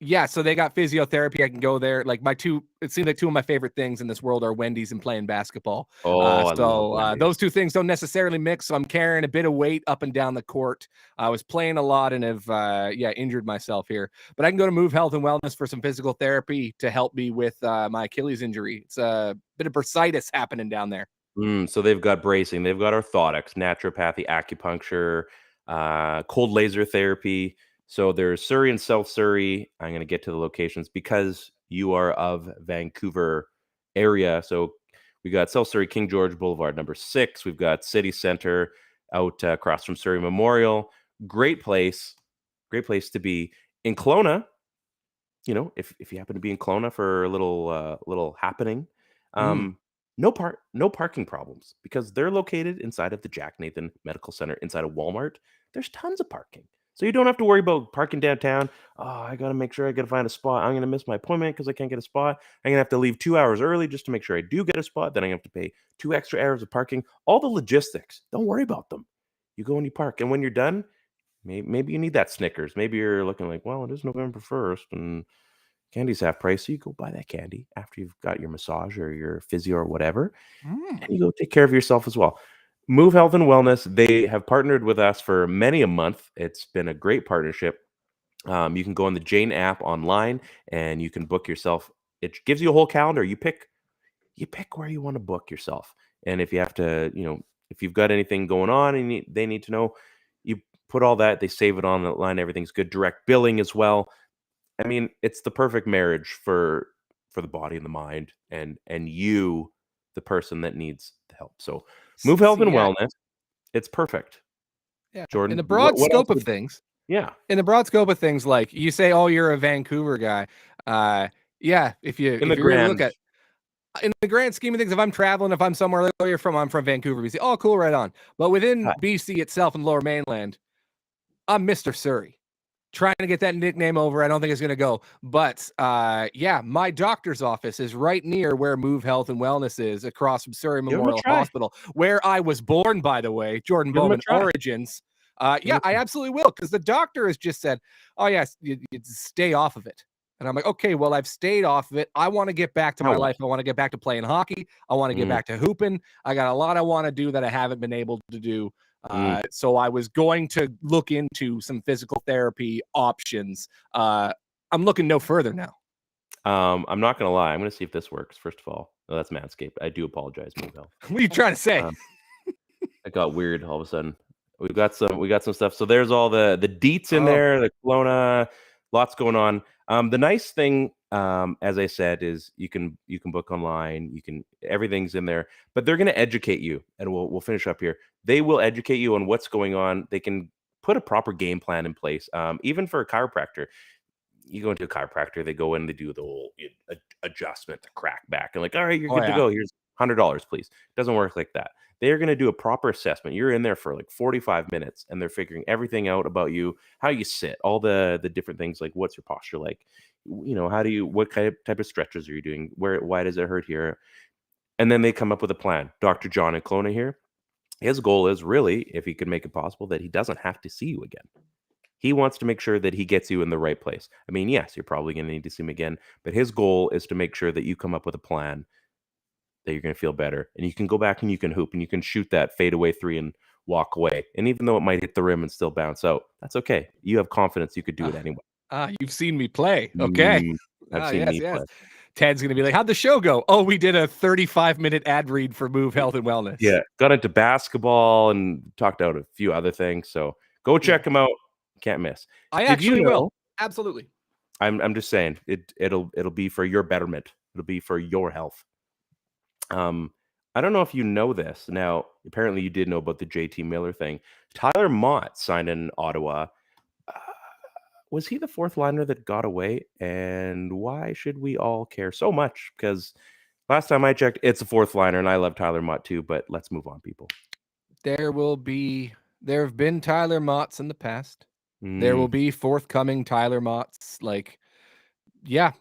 S5: Yeah, so they got physiotherapy. I can go there. Like it seems like two of my favorite things in this world are Wendy's and playing basketball. So those two things don't necessarily mix. So I'm carrying a bit of weight up and down the court. I was playing a lot and have injured myself here. But I can go to Move Health and Wellness for some physical therapy to help me with my Achilles injury. It's a bit of bursitis happening down there.
S3: So they've got bracing, they've got orthotics, naturopathy, acupuncture, cold laser therapy. So there's Surrey and South Surrey. I'm going to get to the locations because you are of Vancouver area. So we got South Surrey, King George Boulevard, number 6. We've got City Center out across from Surrey Memorial. Great place to be. In Kelowna, if you happen to be in Kelowna for a little happening, no parking problems because they're located inside of the Jack Nathan Medical Center, inside of Walmart. There's tons of parking. So you don't have to worry about parking downtown. Oh, I got to make sure I got to find a spot. I'm going to miss my appointment because I can't get a spot. I'm going to have to leave 2 hours early just to make sure I do get a spot. Then I have to pay 2 extra hours of parking. All the logistics, don't worry about them. You go and you park. And when you're done, maybe you need that Snickers. Maybe you're looking like, well, it is November 1st and candy's half price. So you go buy that candy after you've got your massage or your physio or whatever. And you go take care of yourself as well. Move Health and Wellness, they have partnered with us for many a month. It's been a great partnership. You can go on the Jane app online and you can book yourself. It gives you a whole calendar. You pick where you want to book yourself. And if you have to, if you've got anything going on and they need to know, you put all that, they save it on the line. Everything's good. Direct billing as well. I mean, it's the perfect marriage for the body and the mind, and you, the person that needs the help. So move health
S5: See,
S3: and
S5: yeah,
S3: wellness. It's perfect.
S5: yeah. In
S3: Jordan,
S5: the broad
S3: what else
S5: scope of
S3: would,
S5: things,
S3: yeah,
S5: like you say, oh, you're a Vancouver guy. Yeah, if you
S3: in the
S5: really look
S3: grand,
S5: at in the grand scheme of things, if I'm traveling, if I'm somewhere like where you're from, I'm from Vancouver, BC. Oh, cool, right on. But within BC itself and Lower Mainland, I'm Mr. Suri. Trying to get that nickname over. I don't think it's going to go. But yeah, my doctor's office is right near where Move Health and Wellness is, across from Surrey
S3: give them a
S5: Memorial
S3: try.
S5: Hospital, where I was born, by the way. Jordan
S3: Give them a
S5: Bowman
S3: try.
S5: origins.
S3: Give
S5: Yeah,
S3: them a
S5: I
S3: try.
S5: absolutely will, because the doctor has just said, oh, yes, you stay off of it. And I'm like, okay, well, I've stayed off of it. I want to get back to my life. I want to get back to playing hockey. I want to get back to hooping. I got a lot I want to do that I haven't been able to do. So I was going to look into some physical therapy options. I'm looking no further now.
S3: I'm not gonna lie. I'm gonna see if this works. First of all, no, that's Manscaped. I do apologize, Move Health.
S5: What are you trying to say?
S3: It got weird all of a sudden. We got some stuff. So there's all the deets in there, the Kelowna, lots going on. The nice thing, as I said, is you can book online. Everything's in there, but they're going to educate you, and we'll finish up here. They will educate you on what's going on. They can put a proper game plan in place. Even for a chiropractor, you go into a chiropractor, they go in, they do the whole adjustment to crack back, and like, all right, you're good to go. Here's $100, please. It doesn't work like that. They're going to do a proper assessment. You're in there for like 45 minutes, and they're figuring everything out about you, how you sit, all the different things, like what's your posture like, what type of stretches are you doing, why does it hurt here, and then they come up with a plan. Dr. John in Kelowna here, his goal is really, if he could make it possible, that he doesn't have to see you again. He wants to make sure that he gets you in the right place. I mean, yes, you're probably going to need to see him again, but his goal is to make sure that you come up with a plan that you're going to feel better, and you can go back and you can hoop and you can shoot that fadeaway three and walk away. And even though it might hit the rim and still bounce out, that's okay. You have confidence you could do it anyway.
S5: You've seen me play. Okay.
S3: I've seen me play.
S5: Ted's going to be like, how'd the show go? Oh, we did a 35-minute ad read for Move Health and Wellness.
S3: Yeah, got into basketball and talked out a few other things. So go check him out. Can't miss.
S5: I actually will. Absolutely.
S3: I'm just saying it'll be for your betterment. It'll be for your health. I don't know if you know this. Now, apparently you did know about the JT Miller thing. Tyler Motte signed in Ottawa. Was he the fourth liner that got away? And why should we all care so much? Because last time I checked, it's a fourth liner, and I love Tyler Motte too. But let's move on, people.
S5: There have been Tyler Mottes in the past. There will be forthcoming Tyler Mottes. Like, yeah,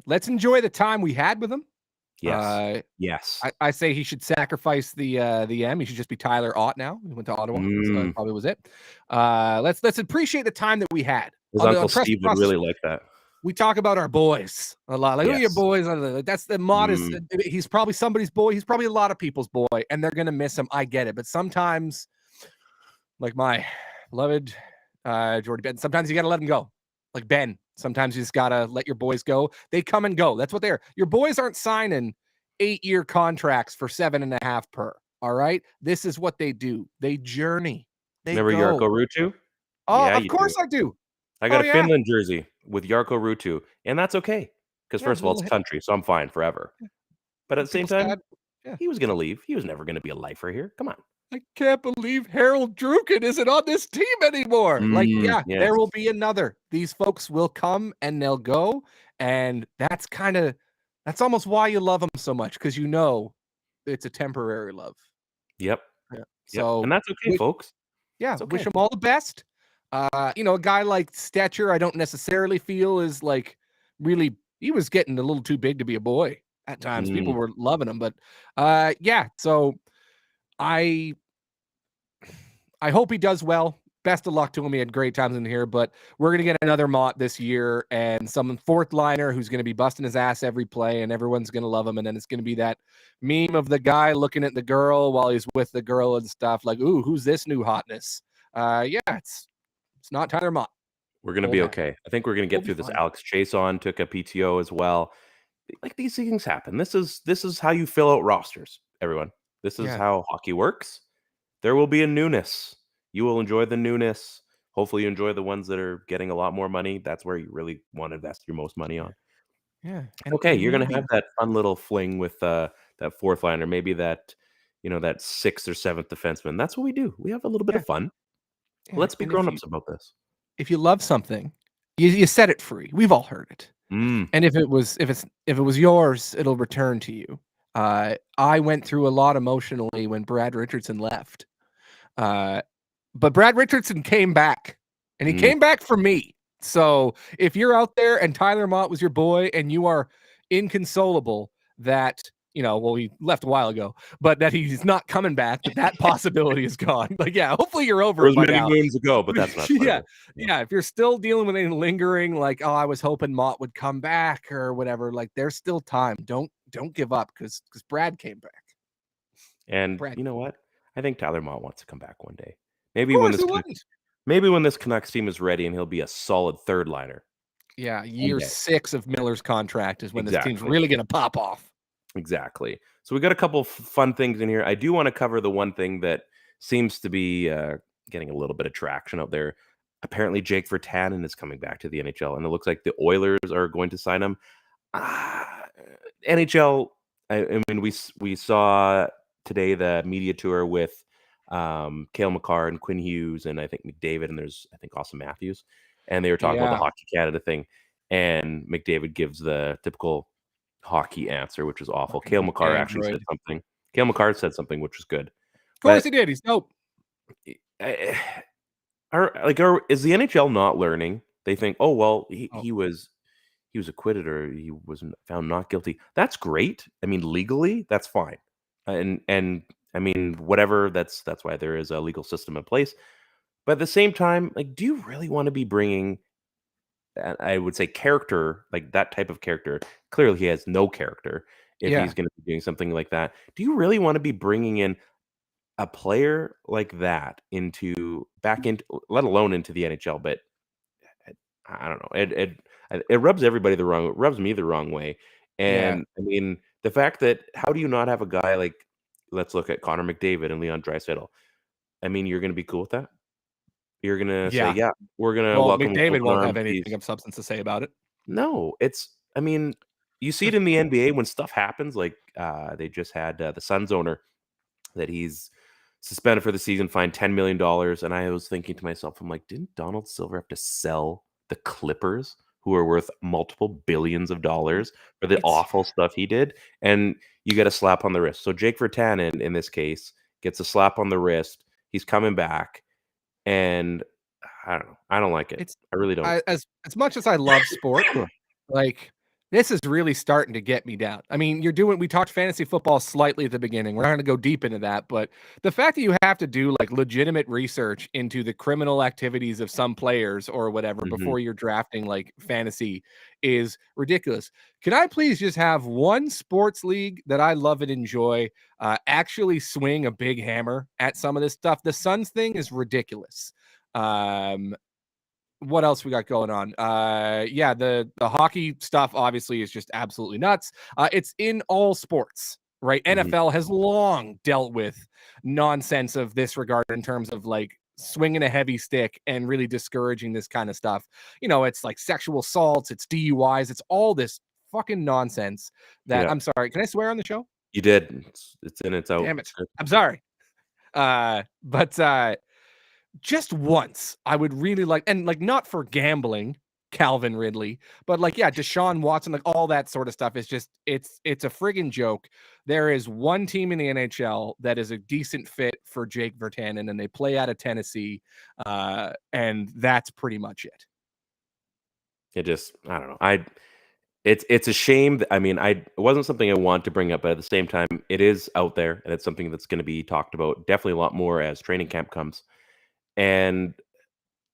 S5: let's enjoy the time we had with him.
S3: Yes. Yes.
S5: I say he should sacrifice the M. He should just be Tyler Ott now. He went to Ottawa. So that probably was it. Let's appreciate the time that we had.
S3: His uncle Steve would really like that.
S5: We talk about our boys a lot. Like, who are your boys? That's the modest. He's probably somebody's boy. He's probably a lot of people's boy, and they're gonna miss him. I get it, but sometimes, like my beloved Jordy Ben, sometimes you gotta let him go. Like Ben, sometimes you just gotta let your boys go. They come and go. That's what they are. Your boys aren't signing 8-year contracts for 7.5 per. All right, this is what they do. They journey. They
S3: remember
S5: go.
S3: Jarkko Ruutu?
S5: Oh, yeah, of course I do.
S3: I got a Finland jersey with Jarkko Ruutu, and that's okay. Because first of all, it's country, so I'm fine forever. But at the same time, he was going to leave. He was never going to be a lifer here. Come on.
S5: I can't believe Harold Druken isn't on this team anymore. There will be another. These folks will come and they'll go. And that's almost why you love them so much, because you know it's a temporary love.
S3: Yep.
S5: Yeah. So,
S3: and that's okay, folks.
S5: Yeah. Wish them all the best. A guy like Stetcher, I don't necessarily feel is like really, he was getting a little too big to be a boy at times. People were loving him, but so I hope he does well. Best of luck to him. He had great times in here, but we're going to get another Motte this year and some fourth liner who's going to be busting his ass every play, and everyone's going to love him. And then it's going to be that meme of the guy looking at the girl while he's with the girl and stuff like, ooh, who's this new hotness? It's not Tyler Motte.
S3: We're going to be okay. I think we're going to get through this. Alex Chason took a PTO as well. Like, these things happen. This is how you fill out rosters, everyone. This is how hockey works. There will be a newness. You will enjoy the newness. Hopefully you enjoy the ones that are getting a lot more money. That's where you really want to invest your most money on.
S5: Yeah.
S3: Okay, you're gonna
S5: maybe-
S3: have that fun little fling with that fourth liner, maybe that that sixth or seventh defenseman. That's what we do. We have a little bit of fun.
S5: yeah,
S3: Let's be
S5: and
S3: grown-ups about this.
S5: if you love something, you set it free. We've all heard it.
S3: Mm.
S5: And if it was yours, it'll return to you. I went through a lot emotionally when Brad Richardson left. But Brad Richardson came back, and he came back for me. So if you're out there and Tyler Motte was your boy and you are inconsolable that, well, he left a while ago, but that he's not coming back, that possibility is gone. Like, yeah, hopefully you're over
S3: There
S5: it
S3: was
S5: by
S3: many
S5: now.
S3: moons ago, but that's not
S5: Yeah. If you're still dealing with any lingering, like, oh, I was hoping Motte would come back or whatever, like, there's still time. Don't give up because Brad came back.
S3: And
S5: Brad.
S3: you know what? I think Tyler Motte wants to come back one day.
S5: Of
S3: Maybe
S5: course he wouldn't.
S3: maybe when this Canucks team is ready and he'll be a solid third liner.
S5: Yeah, year 6 of Miller's contract is when this team's
S3: Exactly.
S5: really going to pop off.
S3: Exactly. So we got a couple of fun things in here. I do want to cover the one thing that seems to be getting a little bit of traction out there. Apparently, Jake Virtanen is coming back to the NHL, and it looks like the Oilers are going to sign him. NHL. I mean, we saw today the media tour with Cale McCarr and Quinn Hughes, and I think McDavid, and there's I think Austin Matthews, and they were talking about the Hockey Canada thing, and McDavid gives the typical hockey answer, which was awful. Cale McCarr actually said something. Cale McCarr said something which was good.
S5: Of course he did. He's dope.
S3: Is the NHL not learning? They think, oh well, he was acquitted or he was found not guilty. That's great. I mean, legally, that's fine. And I mean, whatever. That's why there is a legal system in place. But at the same time, like, do you really want to be bringing? I would say character, like that type of character. Clearly, he has no character if he's going to be doing something like that. Do you really want to be bringing in a player like that back into, let alone into the NHL? But I don't know. It rubs everybody the wrong. It rubs me the wrong way. And I mean, the fact that how do you not have a guy like, let's look at Connor McDavid and Leon Draisaitl. I mean, you're going to be cool with that. You're going to say, yeah, we're going to welcome.
S5: McDavid won't have anything of substance to say about it.
S3: No, I mean, you see it in the NBA when stuff happens. Like they just had the Suns owner that he's suspended for the season, fined $10 million. And I was thinking to myself, I'm like, didn't Donald Silver have to sell the Clippers, who are worth multiple billions of dollars, for the awful stuff he did? And you get a slap on the wrist. So Jake Virtanen, in this case, gets a slap on the wrist. He's coming back. And I don't know. I don't like it. I really don't.
S5: As much as I love sport, like, this is really starting to get me down. I mean, we talked fantasy football slightly at the beginning. We're not going to go deep into that, but the fact that you have to do like legitimate research into the criminal activities of some players or whatever before you're drafting like fantasy is ridiculous. Can I please just have one sports league that I love and enjoy actually swing a big hammer at some of this stuff? The Suns thing is ridiculous. What else we got going on? The hockey stuff obviously is just absolutely nuts. It's in all sports, right? NFL has long dealt with nonsense of this regard in terms of like swinging a heavy stick and really discouraging this kind of stuff. It's like sexual assaults, it's DUIs, it's all this fucking nonsense that I'm sorry. Can I swear on the show?
S3: You did. It's in, it's out.
S5: Damn it. I'm sorry. But just once, I would really like, and like not for gambling, Calvin Ridley, but like, Deshaun Watson, like all that sort of stuff is just, it's a friggin' joke. There is one team in the NHL that is a decent fit for Jake Virtanen, and they play out of Tennessee, and that's pretty much it.
S3: I don't know. It's a shame. I mean, it wasn't something I want to bring up, but at the same time, it is out there, and it's something that's going to be talked about definitely a lot more as training camp comes. And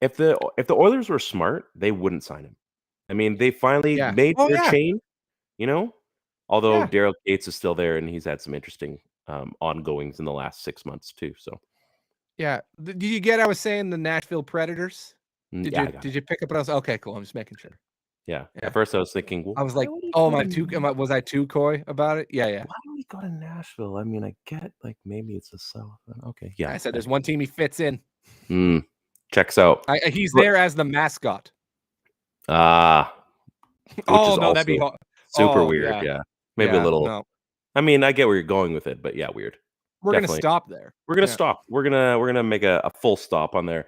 S3: if the Oilers were smart, they wouldn't sign him. I mean, they finally made their chain, although Daryl Gates is still there, and he's had some interesting ongoings in the last 6 months too. So,
S5: did you get? I was saying the Nashville Predators. Did you pick up what I was? Okay, cool. I'm just making sure.
S3: Yeah. At first, I was thinking, well,
S5: I was like, oh, was I too coy about it? Yeah.
S3: Why do we go to Nashville? I mean, I get like maybe it's the South. Okay. Yeah.
S5: I said there's one team he fits in.
S3: Checks out.
S5: He's there as the mascot.
S3: Which
S5: Oh
S3: is
S5: no, that'd be
S3: also super
S5: oh,
S3: weird.
S5: yeah.
S3: Yeah. Maybe a
S5: Yeah,
S3: little.
S5: no.
S3: I mean, I get where you're going with it, but yeah, weird.
S5: We're gonna
S3: Definitely.
S5: stop there.
S3: We're gonna
S5: Yeah.
S3: stop. We're gonna make a full stop on there.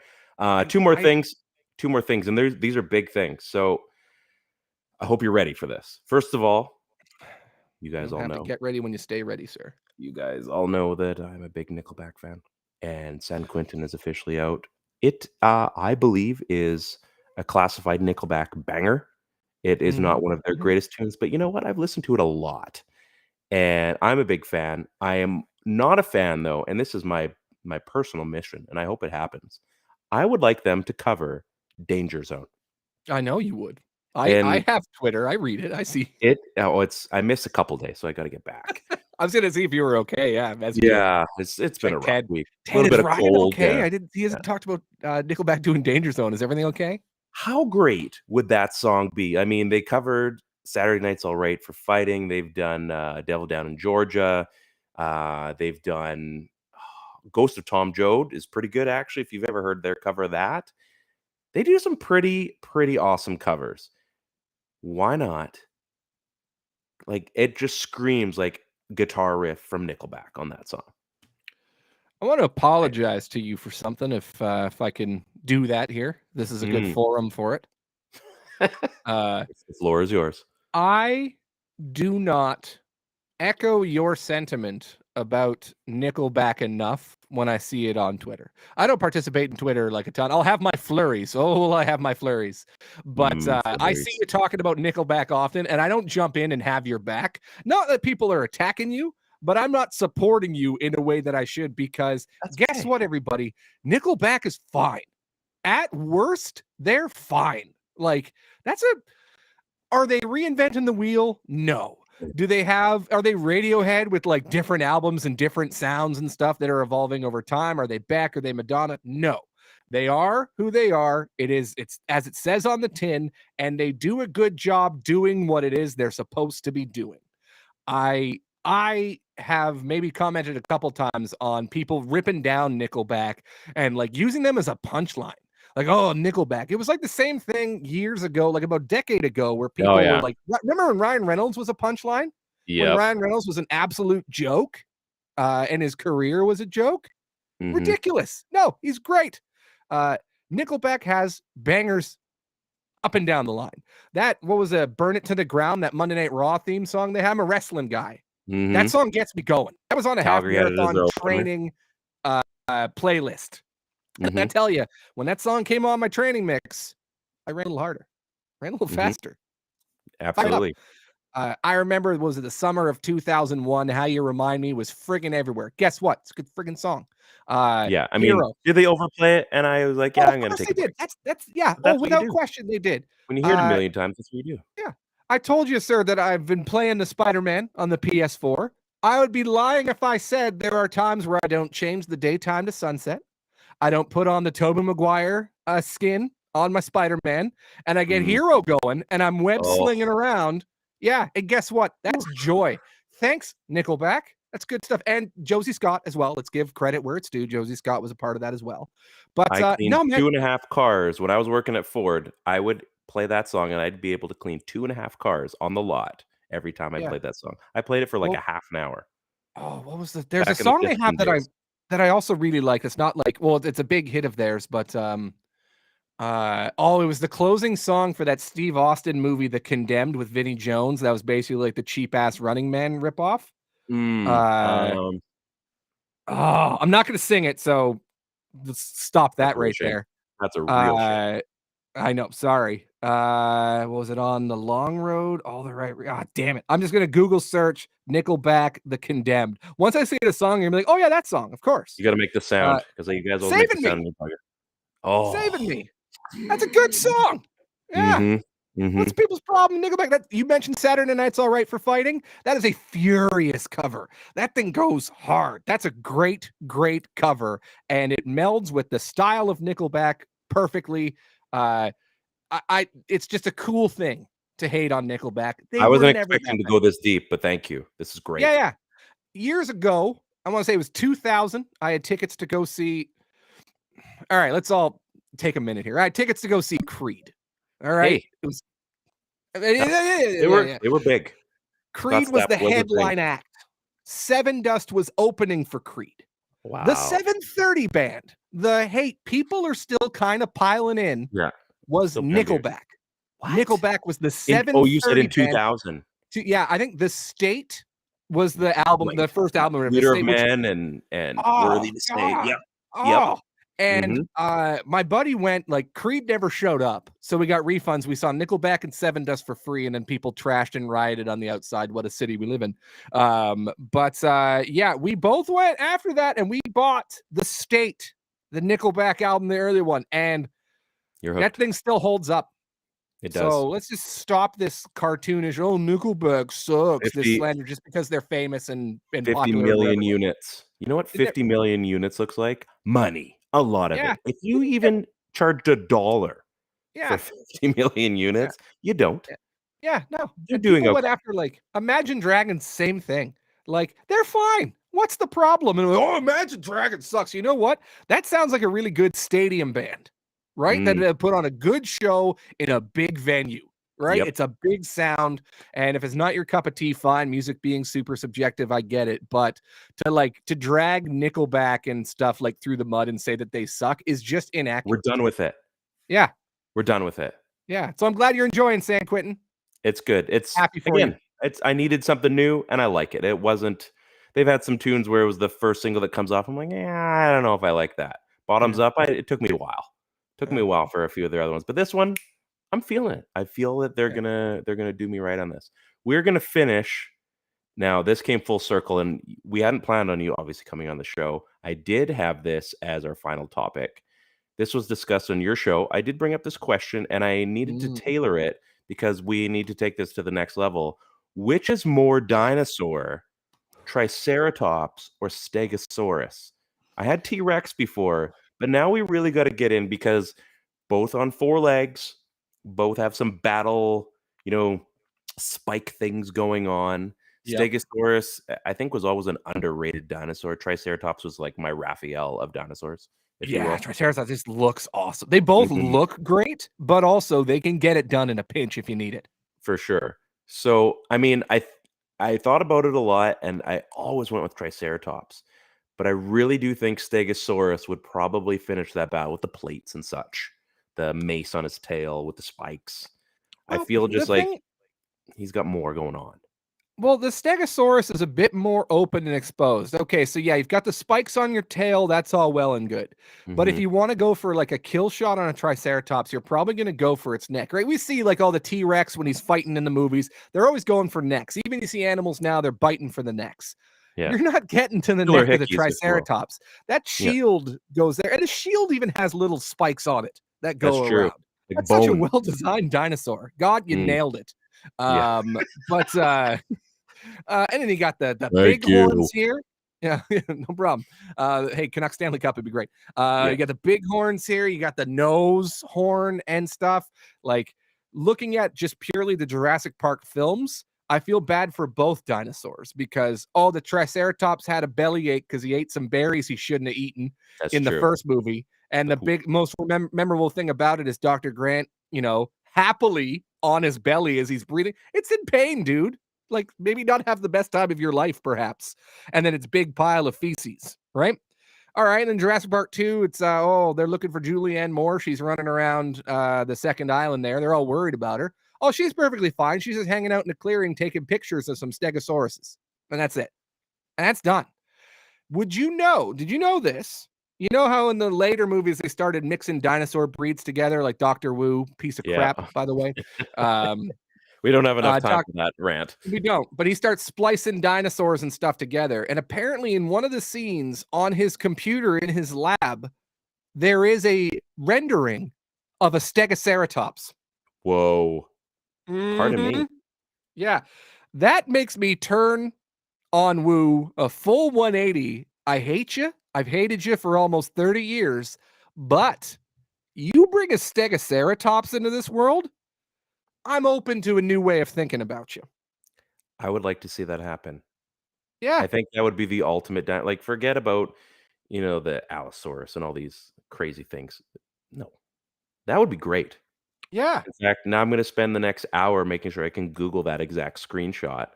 S3: Two more things, and these are big things. So I hope you're ready for this. First of all, you guys
S5: You
S3: all
S5: have
S3: know.
S5: to get ready when you stay ready, sir.
S3: You guys all know that I'm a big Nickelback fan, and San Quentin is officially out. It, I believe, is a classified Nickelback banger. It is not one of their greatest tunes, but you know what? I've listened to it a lot, and I'm a big fan. I am not a fan, though, and this is my personal mission, and I hope it happens. I would like them to cover Danger Zone.
S5: I know you would. I
S3: And
S5: have Twitter. I read it. I see.
S3: it. Oh, I missed a couple days, so I got to get back.
S5: I was gonna see if you were okay. Yeah,
S3: Yeah, it's been a rough
S5: Ted.
S3: week. A
S5: Ted,
S3: little
S5: is
S3: bit of
S5: Ryan
S3: cold.
S5: okay?
S3: Yeah.
S5: He hasn't talked about Nickelback doing Danger Zone. Is everything okay?
S3: How great would that song be? I mean, they covered Saturday Night's All Right for Fighting. They've done Devil Down in Georgia. They've done Ghost of Tom Joad is pretty good, actually, if you've ever heard their cover of that. They do some pretty awesome covers. Why not? Like, it just screams like guitar riff from Nickelback on that song.
S5: I want to apologize to you for something if I can do that here. This is a good forum for it.
S3: The floor is yours.
S5: I do not echo your sentiment about Nickelback enough when I see it on Twitter. I don't participate in Twitter like a ton. I'll have my flurries. Oh, I have my flurries. But I see you talking about Nickelback often, and I don't jump in and have your back. Not that people are attacking you, but I'm not supporting you in a way that I should, because guess what, everybody? Nickelback is fine. At worst, they're fine. Like, are they reinventing the wheel? No. Are they Radiohead with like different albums and different sounds and stuff that are evolving over time? Are they Beck? Are they Madonna? No. They are who they are. It's as it says on the tin, and they do a good job doing what it is they're supposed to be doing. I have maybe commented a couple times on people ripping down Nickelback and like using them as a punchline. Like, oh, Nickelback. It was like the same thing years ago, like about a decade ago, where people were like, remember when Ryan Reynolds was a punchline? Yeah. When Ryan Reynolds was an absolute joke and his career was a joke? Ridiculous. No, he's great. Nickelback has bangers up and down the line. What was Burn It to the Ground, that Monday Night Raw theme song they have? I'm a wrestling guy. That song gets me going. That was on a half marathon training playlist. I tell you, when that song came on my training mix, I ran a little harder, ran a little faster.
S3: Absolutely.
S5: I remember, was it the summer of 2001? How You Remind Me was friggin' everywhere. Guess what? It's a good friggin' song.
S3: Yeah, I mean, did they overplay it? And I was like, yeah, I'm gonna take it.
S5: They did. That's without question, they did.
S3: When you hear it a million times, that's what you do.
S5: Yeah, I told you, sir, that I've been playing the Spider-Man on the PS4. I would be lying if I said there are times where I don't change the daytime to sunset. I don't put on the Tobey Maguire skin on my Spider-Man, and I get Hero going, and I'm web slinging around. Yeah, and guess what? That's joy. Thanks, Nickelback. That's good stuff. And Josie Scott as well. Let's give credit where it's due. Josie Scott was a part of that as well. But
S3: I cleaned 2.5 cars. When I was working at Ford, I would play that song, and I'd be able to clean 2.5 cars on the lot every time I played that song. I played it for like a half an hour.
S5: Oh, what was the? There's a song they have that I also really like. It's not like, well, it's a big hit of theirs, but it was the closing song for that Steve Austin movie, The Condemned, with Vinnie Jones. That was basically like the cheap ass Running Man ripoff. I'm not going to sing it, so let's stop that right there.
S3: That's a real shame.
S5: I know. Sorry. What was it, On the Long Road? All the right. Damn it. I'm just going to Google search Nickelback, The Condemned. Once I see the song, you're going to be like, oh, yeah, that song. Of course.
S3: You got to make the sound, because you guys always make the sound.
S5: Saving Me. That's a good song. Yeah. What's people's problem? Nickelback. You mentioned Saturday Night's All Right for Fighting. That is a furious cover. That thing goes hard. That's a great cover, and it melds with the style of Nickelback perfectly. It's just a cool thing to hate on Nickelback.
S3: I wasn't expecting to go this deep, but thank you. This is great.
S5: Yeah. Years ago, I want to say it was 2000. I had tickets to go see. All right, let's all take a minute here. All right, tickets to go see Creed. All right.
S3: Hey.
S5: It was
S3: They were big.
S5: Creed
S3: Scott
S5: was
S3: Stapp
S5: the
S3: was a thing.
S5: headline act. Seven Dust was opening for Creed.
S3: Wow.
S5: The 7:30 band, people are still kind of piling in.
S3: Yeah.
S5: Was
S3: Still bangers.
S5: Nickelback.
S3: What?
S5: Nickelback was the 7:30
S3: Oh, you said in
S5: band.
S3: 2000.
S5: Yeah, I think The State was the album, the first album.
S3: Leader of
S5: State,
S3: Men and Worthy to Stay. Yep.
S5: Oh. And my buddy went, like, Creed never showed up. So we got refunds. We saw Nickelback and Seven Dust for free, and then people trashed and rioted on the outside. What a city we live in. Yeah, we both went after that, and we bought The State, the Nickelback album, the early one, and that thing still holds up.
S3: It does.
S5: So let's just stop this cartoonish, Nickelback sucks, this slander just because they're famous and
S3: 50
S5: popular.
S3: million units. You know what 50 million units looks like? Money. A lot of it. If you even charged $1 for 50 million units, you don't.
S5: Yeah, no.
S3: You're doing okay.
S5: After, like, Imagine Dragons, same thing. Like, they're fine. What's the problem? And Imagine Dragons sucks. You know what? That sounds like a really good stadium band, right? That put on a good show in a big venue, right?
S3: Yep.
S5: It's a big sound. And if it's not your cup of tea, fine. Music being super subjective, I get it. But to drag Nickelback and stuff like through the mud and say that they suck is just inaccurate.
S3: We're done with it.
S5: Yeah.
S3: We're done with it.
S5: Yeah. So I'm glad you're enjoying San Quentin.
S3: It's good. It's
S5: happy for you.
S3: I needed something new and I like it. It wasn't, they've had some tunes where it was the first single that comes off. I'm like, I don't know if I like that. Bottoms Up. It took me a while. Took me a while for a few of their other ones, but this one, I'm feeling it. I feel that they're gonna do me right on this. We're gonna finish. Now, this came full circle, and we hadn't planned on you obviously coming on the show. I did have this as our final topic. This was discussed on your show. I did bring up this question, and I needed to tailor it because we need to take this to the next level. Which is more dinosaur, Triceratops or Stegosaurus? I had T-Rex before, but now we really got to get in because both on 4 legs, both have some battle, spike things going on. Yep. Stegosaurus, I think, was always an underrated dinosaur. Triceratops was like my Raphael of dinosaurs.
S5: Yeah, Triceratops just looks awesome. They both look great, but also they can get it done in a pinch if you need it.
S3: For sure. So, I mean, I thought about it a lot, and I always went with Triceratops. But I really do think Stegosaurus would probably finish that battle with the plates and such. The mace on his tail with the spikes. I feel just like he's got more going on.
S5: Well, the Stegosaurus is a bit more open and exposed. Okay, so yeah, you've got the spikes on your tail. That's all well and good. But if you want to go for like a kill shot on a Triceratops, you're probably going to go for its neck, right? We see like all the T-Rex when he's fighting in the movies. They're always going for necks. Even you see animals now, they're biting for the necks. Yeah. You're not getting to the neck of the Triceratops. That shield goes there. And the shield even has little spikes on it that go around. Like that's such a well-designed dinosaur. God, you nailed it. And then you got the big horns here. Yeah, no problem. Hey, Canucks Stanley Cup would be great. You got the big horns here. You got the nose horn and stuff. Like, looking at just purely the Jurassic Park films, I feel bad for both dinosaurs because the Triceratops had a bellyache because he ate some berries he shouldn't have eaten the first movie. And the big, most memorable thing about it is Dr. Grant, happily on his belly as he's breathing. It's in pain, dude. Like, maybe not have the best time of your life, perhaps. And then it's big pile of feces, right? All right, and in Jurassic Park 2, it's, they're looking for Julianne Moore. She's running around the second island there. They're all worried about her. Oh, she's perfectly fine. She's just hanging out in a clearing taking pictures of some Stegosauruses. And that's it. And that's done. Did you know this? You know how in the later movies they started mixing dinosaur breeds together, like Dr. Wu, piece of crap, by the way.
S3: We don't have enough time for that rant.
S5: We don't, but he starts splicing dinosaurs and stuff together. And apparently in one of the scenes on his computer in his lab, there is a rendering of a Stegoceratops.
S3: Whoa. Pardon me.
S5: Yeah. That makes me turn on Wu a full 180. I hate you. I've hated you for almost 30 years, but you bring a Stegoceratops into this world, I'm open to a new way of thinking about you.
S3: I would like to see that happen.
S5: Yeah.
S3: I think that would be the ultimate. Like, forget about, the Allosaurus and all these crazy things. No, That would be great.
S5: Yeah.
S3: In fact, now I'm going to spend the next hour making sure I can Google that exact screenshot.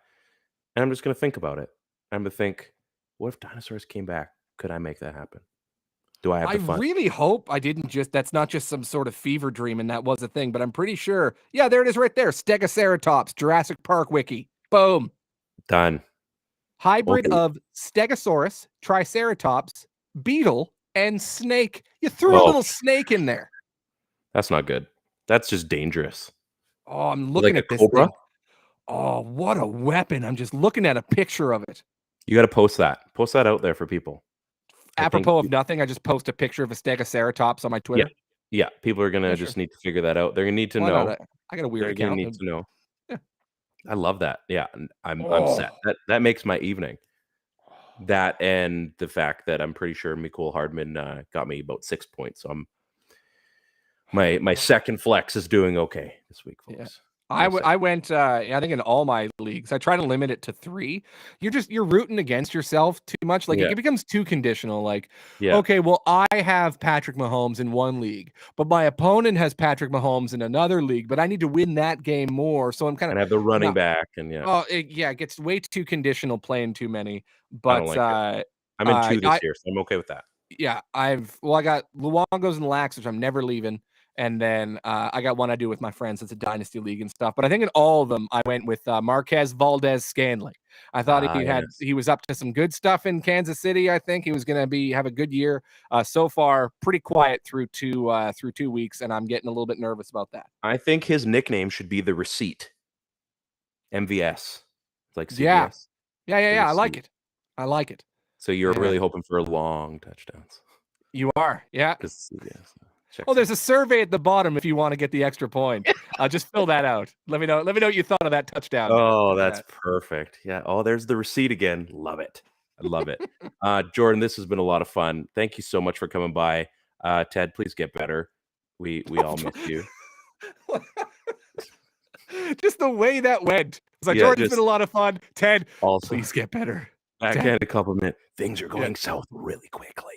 S3: And I'm just going to think about it. I'm going to think, what if dinosaurs came back? Could I make that happen? Do I have
S5: I
S3: the fun?
S5: really hope I didn't that's not just some sort of fever dream and that was a thing, but I'm pretty sure. Yeah, there it is right there. Stegoceratops, Jurassic Park wiki. Boom.
S3: Done.
S5: Hybrid
S3: Okay.
S5: of Stegosaurus, Triceratops, beetle, and snake. You threw a
S3: Oh.
S5: little snake in there.
S3: That's not good. That's just dangerous.
S5: Oh, I'm looking
S3: Like
S5: at
S3: a
S5: this
S3: cobra?
S5: thing. Oh, what a weapon. I'm just looking at a picture of it.
S3: You got to post that. Post that out there for people.
S5: Apropos of nothing, I just post a picture of a Stegoceratops on my Twitter.
S3: Yeah. People are going to just need to figure that out. They're going to need to
S5: Why
S3: know.
S5: not? I got a weird
S3: They're going
S5: account.
S3: to need to know.
S5: Yeah.
S3: I love that. Yeah. I'm set. That makes my evening. That and the fact that I'm pretty sure Mecole Hardman got me about 6 points. So my second flex is doing okay this week, folks.
S5: Yeah. I went I think in all my leagues I try to limit it to 3. You're rooting against yourself too much, like it becomes too conditional, like okay, well I have Patrick Mahomes in one league but my opponent has Patrick Mahomes in another league, but I need to win that game more, so I'm kind of
S3: have the running back and
S5: it gets way too conditional playing too many, but
S3: I don't like it. I'm in 2 this year, so I'm okay with that.
S5: Yeah, I got Luongos and Lax, which I'm never leaving. And then I got one I do with my friends. It's a dynasty league and stuff. But I think in all of them, I went with Marquez Valdez-Scantling. I thought he was up to some good stuff in Kansas City. I think he was going to have a good year. So far, pretty quiet through 2 weeks, and I'm getting a little bit nervous about that.
S3: I think his nickname should be the Receipt. MVS, like CVS.
S5: Yeah. I like it.
S3: So you're really hoping for long touchdowns.
S5: You are, yeah.
S3: CVS.
S5: There's a survey at the bottom if you want to get the extra point. Just fill that out. Let me know what you thought of that touchdown.
S3: Oh, that's perfect. Yeah. Oh, there's the receipt again. Love it. I love it. Jordan, this has been a lot of fun. Thank you so much for coming by. Ted, please get better. We all miss you.
S5: Just the way that went. It's like, Jordan's been a lot of fun. Ted,
S3: also,
S5: please get better.
S3: Backhanded compliment. Things are going south really quickly.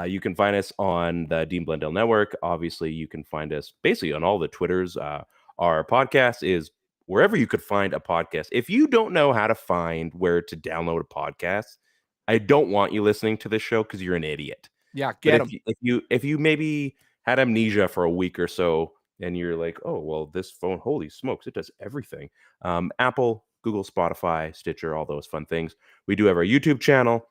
S3: You can find us on the Dean Blundell Network. Obviously, you can find us basically on all the Twitters. Our podcast is wherever you could find a podcast. If you don't know how to find where to download a podcast, I don't want you listening to this show because you're an idiot.
S5: Yeah, get them.
S3: If you maybe had amnesia for a week or so and you're like, oh, well, this phone, holy smokes, it does everything. Apple, Google, Spotify, Stitcher, all those fun things. We do have our YouTube channel.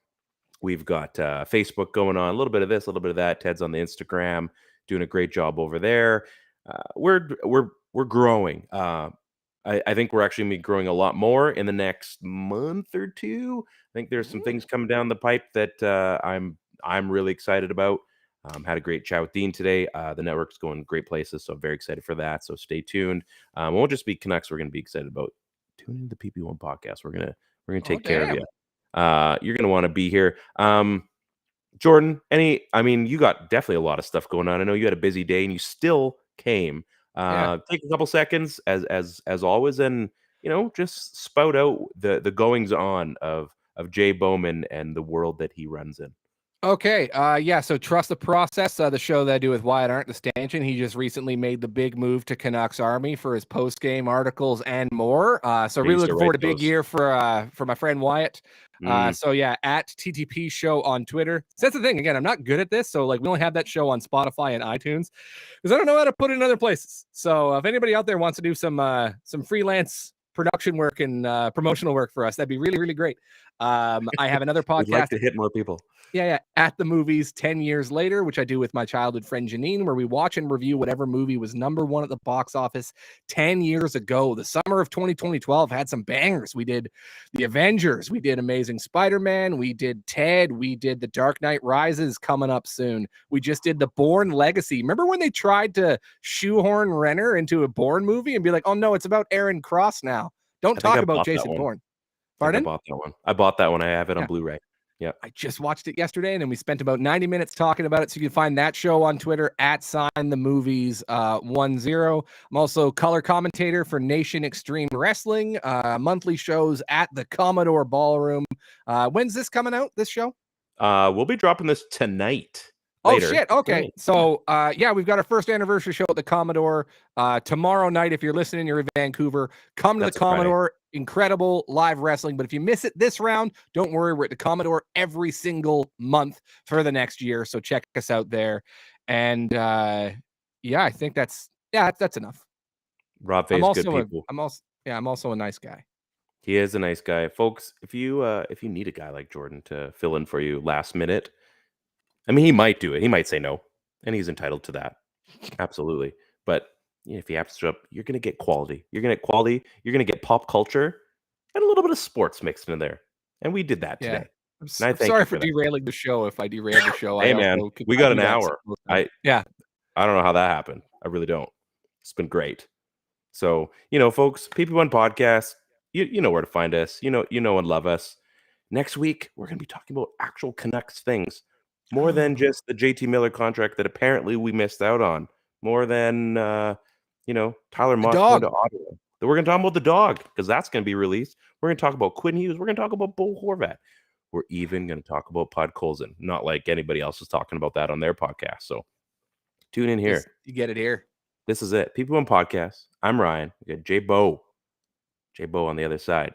S3: We've got Facebook going on, a little bit of this, a little bit of that. Ted's on the Instagram, doing a great job over there. We're growing. I think we're actually going to be growing a lot more in the next month or two. I think there's some things coming down the pipe that I'm really excited about. Had a great chat with Dean today. The network's going great places, so I'm very excited for that. So stay tuned. It won't just be Canucks. We're going to be excited about tuning into the PP1 podcast. We're gonna take care of you. You're going to want to be here. Jordan, you got definitely a lot of stuff going on. I know you had a busy day and you still came. Take a couple seconds as always, and just spout out the goings on of Jay Bowman and the world that he runs in.
S5: Okay. So Trust the Process, the show that I do with Wyatt Arndt, the stanchion. He just recently made the big move to Canucks Army for his post-game articles and more. So really looking forward to a big year for my friend Wyatt. At TTP Show on Twitter. So that's the thing. Again, I'm not good at this. So we only have that show on Spotify and iTunes because I don't know how to put it in other places. So if anybody out there wants to do some freelance production work and promotional work for us, that'd be really, really great. I have another podcast.
S3: We'd like to hit more people.
S5: Yeah. At the Movies 10 years later, which I do with my childhood friend Janine, where we watch and review whatever movie was #1 at the box office 10 years ago. The summer of 2012 had some bangers. We did The Avengers. We did Amazing Spider-Man. We did Ted. We did The Dark Knight Rises coming up soon. We just did The Bourne Legacy. Remember when they tried to shoehorn Renner into a Bourne movie and be like, oh, no, it's about Aaron Cross now. Don't talk about Jason Bourne. Pardon?
S3: I bought that one. I have it on Blu-ray. Yeah.
S5: I just watched it yesterday, and then we spent about 90 minutes talking about it. So you can find that show on Twitter at @SignTheMovies10. I'm also color commentator for Nation Extreme Wrestling, monthly shows at the Commodore Ballroom. When's this coming out, this show?
S3: We'll be dropping this tonight. later.
S5: Oh shit. Okay. So yeah, we've got our first anniversary show at the Commodore tomorrow night. If you're listening, you're in Vancouver, come to
S3: That's
S5: the Commodore. Incredible live wrestling. But if you miss it this round, don't worry. We're at the Commodore every single month for the next year. So check us out there. And yeah, I think that's enough.
S3: Rob Fay's good people.
S5: I'm also a nice guy.
S3: He is a nice guy, folks. If you need a guy like Jordan to fill in for you last minute, I mean, he might do it. He might say no, and he's entitled to that. Absolutely. But if he happens to show up, you're going to get quality. You're going to get quality. You're going to get pop culture and a little bit of sports mixed in there. And we did that today.
S5: I'm sorry for derailing the show. If I derailed the show,
S3: hey man, we got an hour. I don't know how that happened. I really don't. It's been great. So folks, PP1 podcast. You know where to find us. You know and love us. Next week we're going to be talking about actual Canucks things. More than just the JT Miller contract that apparently we missed out on. More than, Tyler Motte going to Ottawa. We're going to talk about the dog because that's going to be released. We're going to talk about Quinn Hughes. We're going to talk about Bo Horvat. We're even going to talk about Pod Colson. Not like anybody else is talking about that on their podcast. So tune in here.
S5: You get it here.
S3: This is it. PP1 Podcast. I'm Ryan. We got J Bo on the other side.